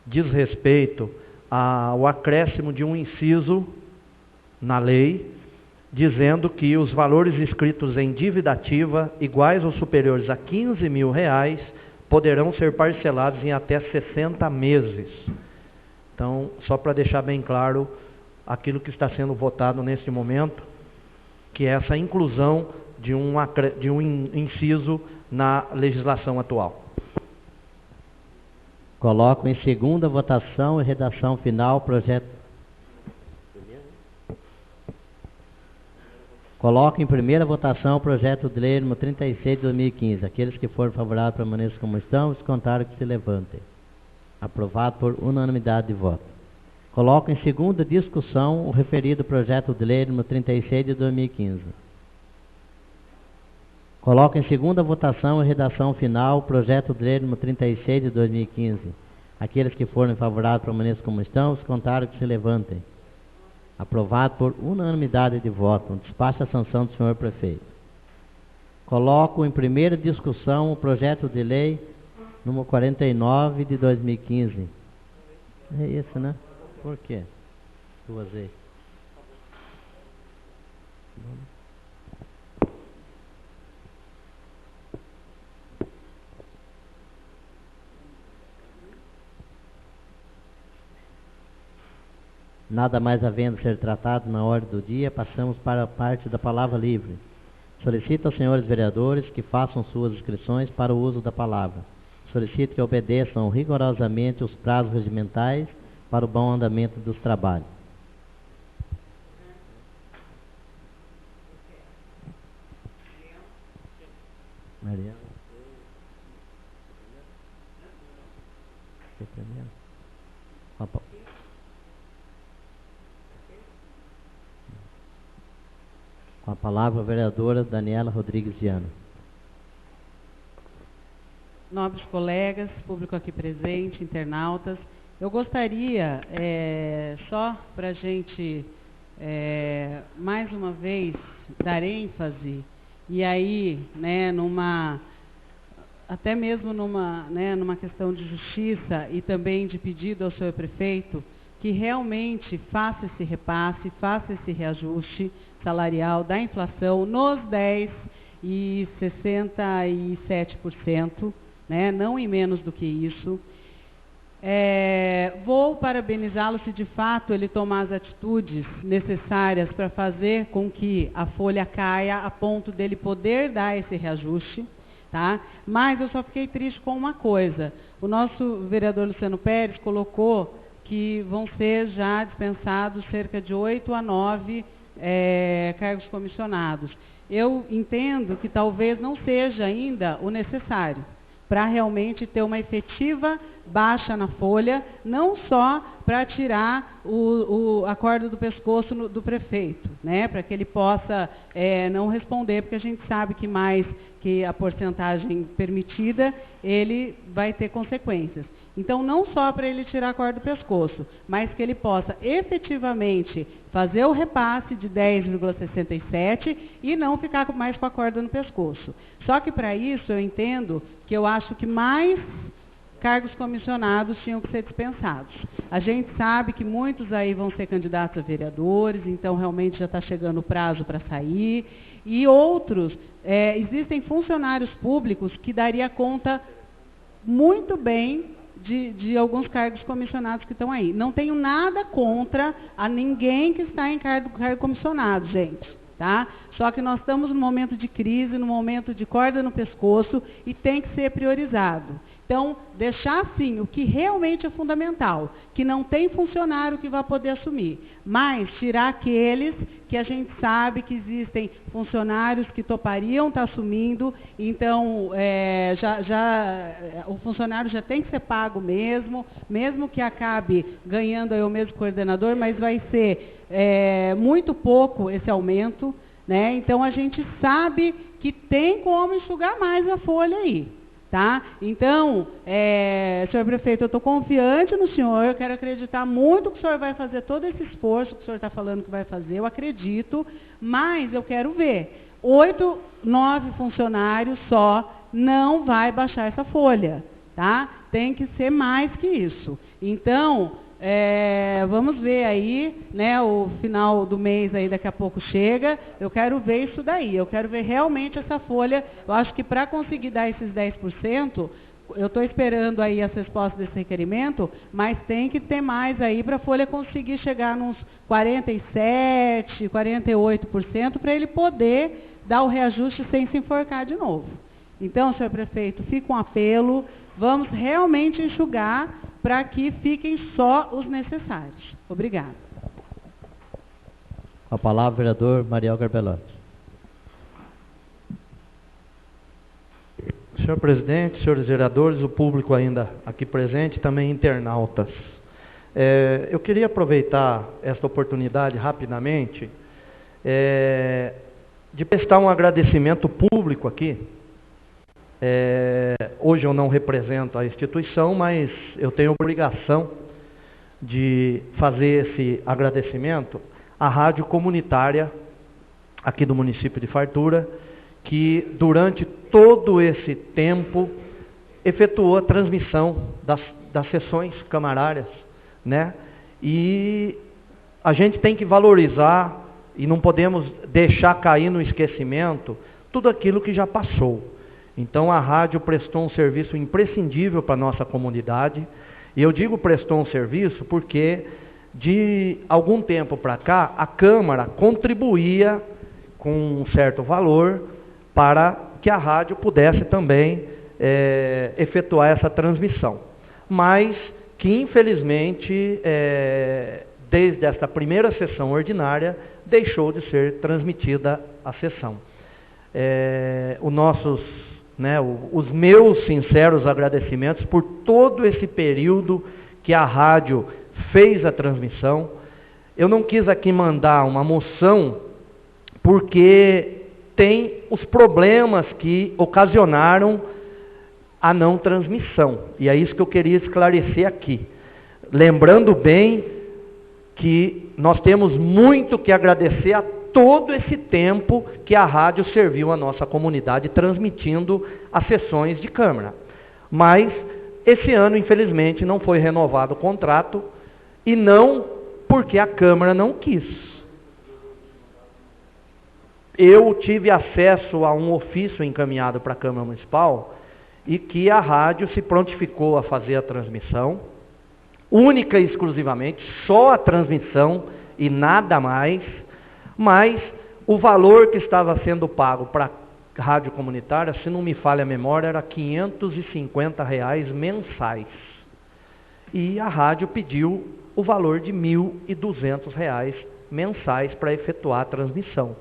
diz respeito ao acréscimo de um inciso na lei, dizendo que os valores inscritos em dívida ativa iguais ou superiores a R$15 mil poderão ser parcelados em até 60 meses. Então, só para deixar bem claro aquilo que está sendo votado neste momento, que é essa inclusão de um inciso na legislação atual. Coloco em segunda votação e redação final o projeto. Coloco em primeira votação o projeto de lei número 36 de 2015. Aqueles que forem favoráveis permaneçam como estão, os contrários que se levantem. Aprovado por unanimidade de voto. Coloco em segunda discussão o referido projeto de lei número 36 de 2015. Coloco em segunda votação e redação final o projeto de lei número 36 de 2015. Aqueles que forem favoráveis permaneçam como estão, os contrários que se levantem. Aprovado por unanimidade de voto. Despacha a sanção do senhor prefeito. Coloco em primeira discussão o projeto de lei número 49 de 2015. É isso, né? Por quê? 2 vezes. Nada mais havendo ser tratado na ordem do dia, passamos para a parte da palavra livre. Solicito aos senhores vereadores que façam suas inscrições para o uso da palavra. Solicito que obedeçam rigorosamente os prazos regimentais para o bom andamento dos trabalhos. Mariana. Com a palavra a vereadora Daniela Rodrigues Viana. Nobres colegas, público aqui presente, internautas, eu gostaria, só para a gente, mais uma vez, dar ênfase e aí, né, até mesmo numa questão de justiça e também de pedido ao senhor prefeito, que realmente faça esse repasse, faça esse reajuste salarial da inflação nos 10,67%, né, não em menos do que isso. Vou parabenizá-lo se de fato ele tomar as atitudes necessárias para fazer com que a folha caia a ponto dele poder dar esse reajuste, tá? Mas eu só fiquei triste com uma coisa. O nosso vereador Luciano Pérez colocou que vão ser já dispensados cerca de 8 a 9 cargos comissionados. Eu entendo que talvez não seja ainda o necessário para realmente ter uma efetiva baixa na folha, não só para tirar a corda do pescoço do prefeito, né, para que ele possa não responder, porque a gente sabe que mais que a porcentagem permitida, ele vai ter consequências. Então, não só para ele tirar a corda do pescoço, mas que ele possa efetivamente fazer o repasse de 10,67 e não ficar mais com a corda no pescoço. Só que para isso eu entendo que eu acho que mais cargos comissionados tinham que ser dispensados. A gente sabe que muitos aí vão ser candidatos a vereadores, então realmente já está chegando o prazo para sair. E outros, existem funcionários públicos que daria conta muito bem de alguns cargos comissionados que estão aí. Não tenho nada contra a ninguém que está em cargo comissionado, gente, tá? Só que nós estamos num momento de crise, num momento de corda no pescoço e tem que ser priorizado. Então, deixar assim o que realmente é fundamental, que não tem funcionário que vai poder assumir, mas tirar aqueles que a gente sabe que existem funcionários que topariam estar assumindo, então o funcionário já tem que ser pago mesmo que acabe ganhando aí o mesmo coordenador, mas vai ser muito pouco esse aumento, né? Então a gente sabe que tem como enxugar mais a folha aí. Tá? Então, senhor prefeito, eu estou confiante no senhor, eu quero acreditar muito que o senhor vai fazer todo esse esforço que o senhor está falando que vai fazer, eu acredito, mas eu quero ver. 8, 9 funcionários só não vai baixar essa folha, tá? Tem que ser mais que isso. Então, vamos ver aí, né, o final do mês aí daqui a pouco chega, eu quero ver isso daí, eu quero ver realmente essa folha. Eu acho que para conseguir dar esses 10%, eu estou esperando aí as respostas desse requerimento, mas tem que ter mais aí para a folha conseguir chegar nos 47%, 48%, para ele poder dar o reajuste sem se enforcar de novo. Então, senhor prefeito, fica um apelo, vamos realmente enxugar para que fiquem só os necessários. Obrigada. A palavra, vereador Mariel Garbelotti. Senhor presidente, senhores vereadores, o público ainda aqui presente, também internautas. Eu queria aproveitar esta oportunidade rapidamente de prestar um agradecimento público aqui. Hoje eu não represento a instituição, mas eu tenho obrigação de fazer esse agradecimento à rádio comunitária aqui do município de Fartura, que durante todo esse tempo efetuou a transmissão das sessões camarárias, né? E a gente tem que valorizar e não podemos deixar cair no esquecimento tudo aquilo que já passou. Então a rádio prestou um serviço imprescindível para a nossa comunidade, e eu digo prestou um serviço porque de algum tempo para cá a Câmara contribuía com um certo valor para que a rádio pudesse também efetuar essa transmissão. Mas que infelizmente, desde esta primeira sessão ordinária, deixou de ser transmitida a sessão. Os meus sinceros agradecimentos por todo esse período que a rádio fez a transmissão. Eu não quis aqui mandar uma moção porque tem os problemas que ocasionaram a não transmissão. E é isso que eu queria esclarecer aqui. Lembrando bem que nós temos muito que agradecer a todo esse tempo que a rádio serviu a nossa comunidade, transmitindo as sessões de Câmara. Mas, esse ano, infelizmente, não foi renovado o contrato, e não porque a Câmara não quis. Eu tive acesso a um ofício encaminhado para a Câmara Municipal, e que a rádio se prontificou a fazer a transmissão, única e exclusivamente, só a transmissão e nada mais, mas o valor que estava sendo pago para a rádio comunitária, se não me falha a memória, era R$ 550 mensais. E a rádio pediu o valor de R$ 1.200 mensais para efetuar a transmissão.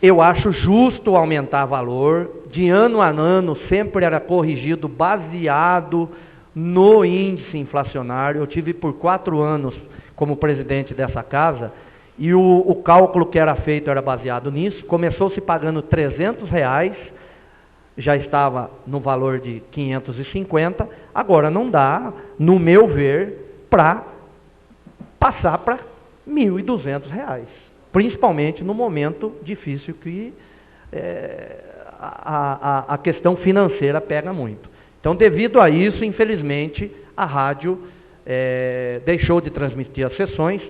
Eu acho justo aumentar valor, de ano a ano sempre era corrigido baseado no índice inflacionário. Eu tive por 4 anos como presidente dessa casa, e o cálculo que era feito era baseado nisso. Começou-se pagando R$ 300, já estava no valor de 550, agora não dá, no meu ver, para passar para R$ 1.200, principalmente no momento difícil que a questão financeira pega muito. Então, devido a isso, infelizmente, a rádio deixou de transmitir as sessões.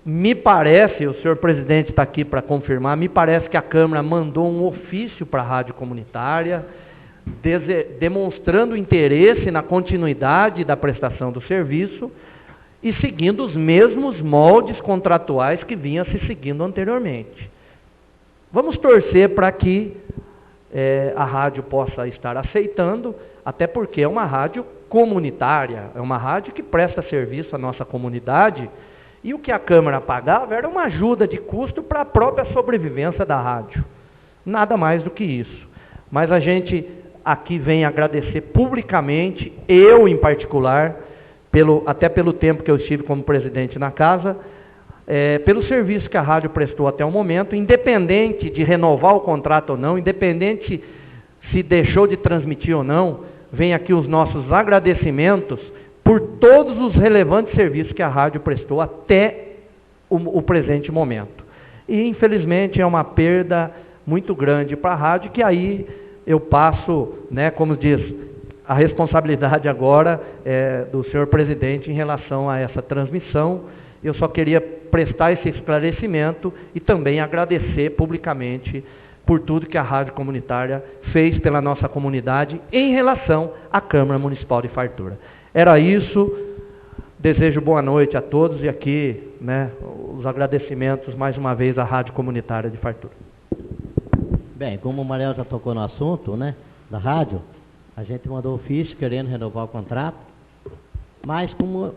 Me parece, o senhor presidente está aqui para confirmar, me parece que a Câmara mandou um ofício para a rádio comunitária, demonstrando interesse na continuidade da prestação do serviço e seguindo os mesmos moldes contratuais que vinha se seguindo anteriormente. Vamos torcer para que a rádio possa estar aceitando, até porque é uma rádio comunitária, é uma rádio que presta serviço à nossa comunidade, e o que a Câmara pagava era uma ajuda de custo para a própria sobrevivência da rádio. Nada mais do que isso. Mas a gente aqui vem agradecer publicamente, eu em particular, até pelo tempo que eu estive como presidente na casa, pelo serviço que a rádio prestou até o momento, independente de renovar o contrato ou não, independente se deixou de transmitir ou não, vem aqui os nossos agradecimentos por todos os relevantes serviços que a rádio prestou até o presente momento. E, infelizmente, é uma perda muito grande para a rádio, que aí eu passo, como diz, a responsabilidade agora do senhor presidente em relação a essa transmissão. Eu só queria prestar esse esclarecimento e também agradecer publicamente por tudo que a rádio comunitária fez pela nossa comunidade em relação à Câmara Municipal de Fartura. Era isso, desejo boa noite a todos e aqui, os agradecimentos mais uma vez à Rádio Comunitária de Fartura. Bem, como o Mariel já tocou no assunto, da rádio, a gente mandou ofício querendo renovar o contrato, mas como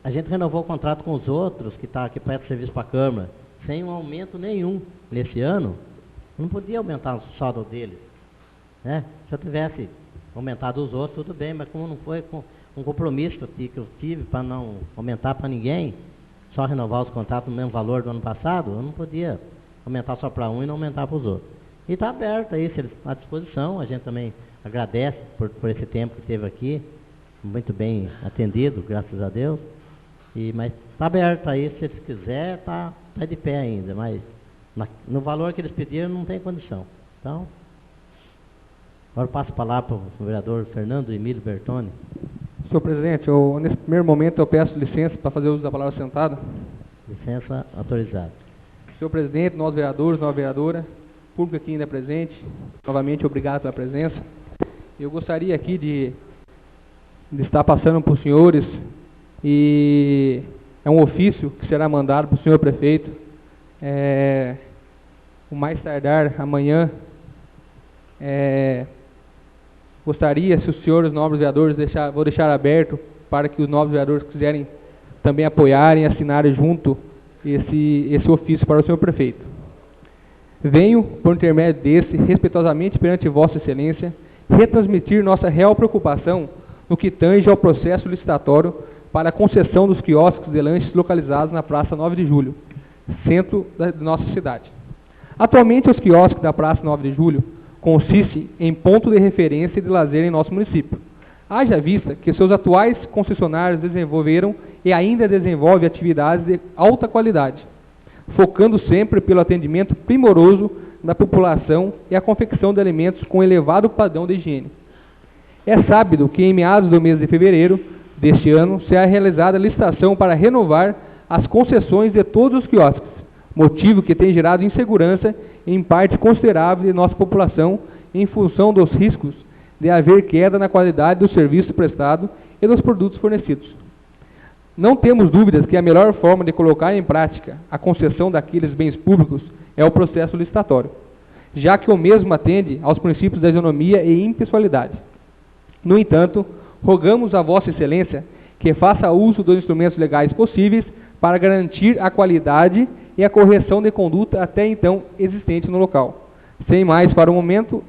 a gente renovou o contrato com os outros que prestam serviço para a Câmara, sem um aumento nenhum nesse ano, não podia aumentar o saldo deles. Se eu tivesse aumentado os outros, tudo bem, mas como não foi um compromisso que eu tive para não aumentar para ninguém, só renovar os contratos no mesmo valor do ano passado, eu não podia aumentar só para um e não aumentar para os outros. E está aberto aí, se eles à disposição, a gente também agradece por esse tempo que teve aqui, muito bem atendido, graças a Deus, mas está aberto aí, se eles quiserem, está de pé ainda, mas no valor que eles pediram não tem condição. Então, agora eu passo a palavra para o vereador Fernando Emílio Bertoni. Senhor presidente, nesse primeiro momento eu peço licença para fazer uso da palavra sentado. Licença autorizada. Senhor presidente, nós vereadores, nova vereadora, público aqui ainda presente, novamente obrigado pela presença. Eu gostaria aqui de estar passando para os senhores, e é um ofício que será mandado para o senhor prefeito, o mais tardar amanhã. Gostaria, se os senhores nobres vereadores, vou deixar aberto para que os nobres vereadores que quiserem também apoiarem e assinarem junto esse ofício para o senhor prefeito. Venho, por intermédio desse, respeitosamente perante Vossa Excelência, retransmitir nossa real preocupação no que tange ao processo licitatório para a concessão dos quiosques de lanches localizados na Praça 9 de Julho, centro da nossa cidade. Atualmente, os quiosques da Praça 9 de Julho consistem em ponto de referência e de lazer em nosso município. Haja vista que seus atuais concessionários desenvolveram e ainda desenvolvem atividades de alta qualidade, focando sempre pelo atendimento primoroso da população e a confecção de alimentos com elevado padrão de higiene. É sabido que em meados do mês de fevereiro deste ano será realizada a licitação para renovar as concessões de todos os quiosques, motivo que tem gerado insegurança em parte considerável de nossa população em função dos riscos de haver queda na qualidade do serviço prestado e dos produtos fornecidos. Não temos dúvidas que a melhor forma de colocar em prática a concessão daqueles bens públicos é o processo licitatório, já que o mesmo atende aos princípios da isonomia e impessoalidade. No entanto, rogamos a Vossa Excelência que faça uso dos instrumentos legais possíveis para garantir a qualidade e a correção de conduta até então existente no local. Sem mais, para o momento,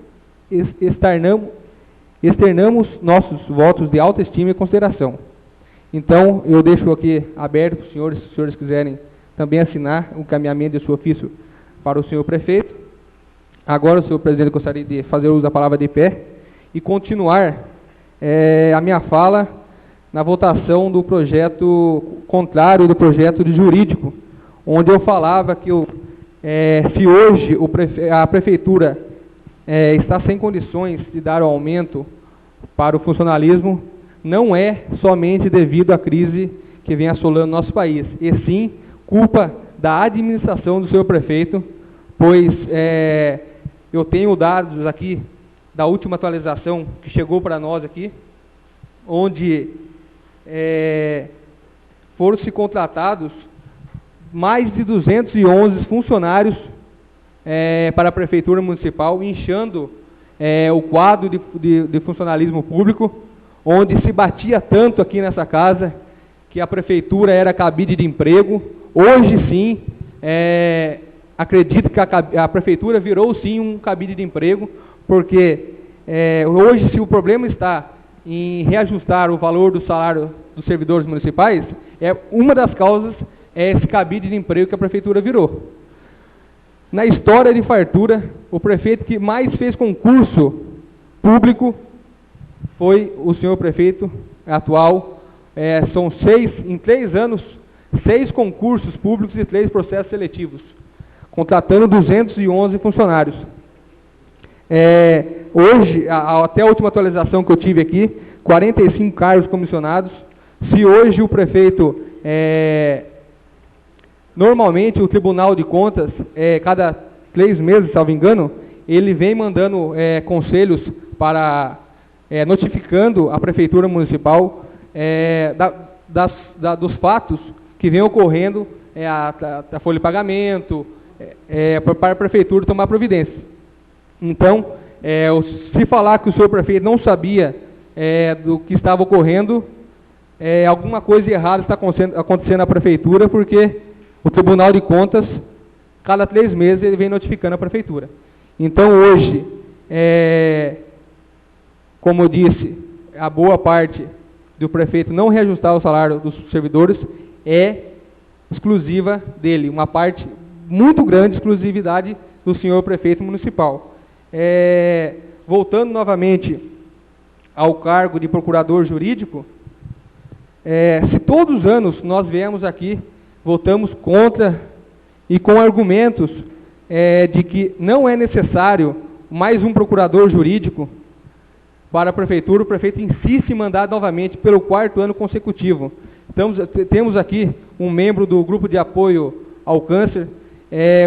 externamos nossos votos de autoestima e consideração. Então, eu deixo aqui aberto para os senhores, se os senhores quiserem também assinar o encaminhamento de seu ofício para o senhor prefeito. Agora, o senhor presidente, gostaria de fazer uso da palavra de pé e continuar a minha fala na votação do projeto contrário do projeto de jurídico, onde eu falava que se hoje a prefeitura está sem condições de dar o aumento para o funcionalismo, não é somente devido à crise que vem assolando nosso país, e sim culpa da administração do senhor prefeito, pois eu tenho dados aqui da última atualização que chegou para nós aqui, onde foram se contratados mais de 211 funcionários para a Prefeitura Municipal, inchando o quadro de funcionalismo público, onde se batia tanto aqui nessa casa que a Prefeitura era cabide de emprego. Hoje sim, acredito que a Prefeitura virou sim um cabide de emprego, porque hoje, se o problema está em reajustar o valor do salário dos servidores municipais, uma das causas é esse cabide de emprego que a Prefeitura virou. Na história de fartura, o prefeito que mais fez concurso público foi o senhor prefeito atual. São em 3 anos, 6 concursos públicos e 3 processos seletivos, contratando 211 funcionários. Hoje, até a última atualização que eu tive aqui, 45 cargos comissionados. Se hoje o prefeito, normalmente o Tribunal de Contas, cada 3 meses, salvo engano, ele vem mandando conselhos para, notificando a Prefeitura Municipal dos fatos que vem ocorrendo, a folha de pagamento, para a Prefeitura tomar providência. Então, se falar que o senhor prefeito não sabia do que estava ocorrendo, alguma coisa errada está acontecendo na Prefeitura, porque o Tribunal de Contas, cada 3 meses, ele vem notificando a Prefeitura. Então, hoje, como eu disse, a boa parte do prefeito não reajustar o salário dos servidores é exclusiva dele, uma parte muito grande, exclusividade do senhor prefeito municipal. Voltando novamente ao cargo de procurador jurídico, se todos os anos nós viemos aqui, votamos contra e com argumentos de que não é necessário mais um procurador jurídico para a Prefeitura, o prefeito insiste em mandar novamente pelo 4º ano consecutivo. Temos aqui um membro do grupo de apoio ao câncer,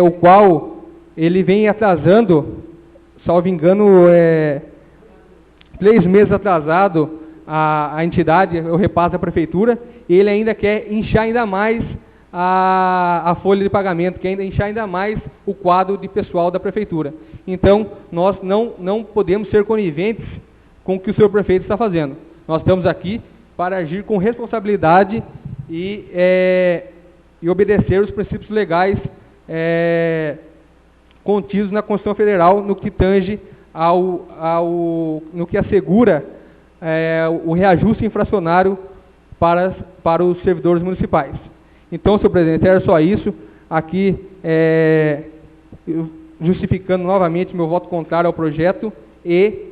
o qual ele vem atrasando, salvo engano, 3 meses atrasado a entidade, o repasse da Prefeitura, e ele ainda quer inchar ainda mais a folha de pagamento, quer inchar ainda mais o quadro de pessoal da Prefeitura. Então, nós não podemos ser coniventes com o que o senhor prefeito está fazendo. Nós estamos aqui para agir com responsabilidade e obedecer os princípios legais contidos na Constituição Federal, no que tange no que assegura o reajuste inflacionário para os servidores municipais. Então, senhor presidente, era só isso. Aqui, justificando novamente meu voto contrário ao projeto e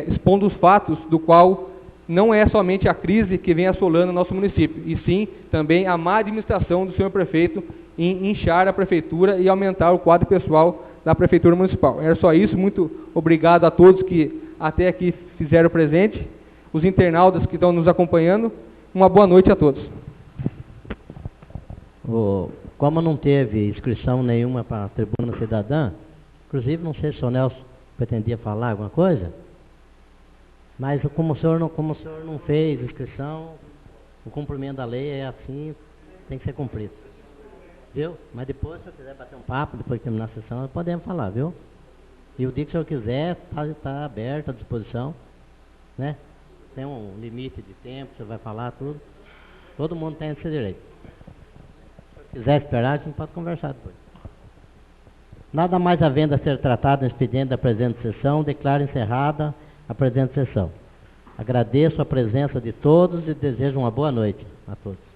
expondo os fatos do qual não é somente a crise que vem assolando o nosso município, e sim também a má administração do senhor prefeito em inchar a prefeitura e aumentar o quadro pessoal da prefeitura municipal. Era só isso, muito obrigado a todos que até aqui fizeram presente, os internautas que estão nos acompanhando, uma boa noite a todos. Como não teve inscrição nenhuma para a Tribuna Cidadã, inclusive não sei se o Nelson pretendia falar alguma coisa, mas como o senhor não fez inscrição, o cumprimento da lei é assim, tem que ser cumprido. Viu? Mas depois, se eu quiser bater um papo, depois de terminar a sessão, podemos falar, viu? E o dia que o senhor quiser, está aberto à disposição, né? Tem um limite de tempo, você vai falar tudo. Todo mundo tem esse direito. Se quiser esperar, a gente pode conversar depois. Nada mais havendo a ser tratado no expediente da presente sessão, declaro encerrada a presente sessão. Agradeço a presença de todos e desejo uma boa noite a todos.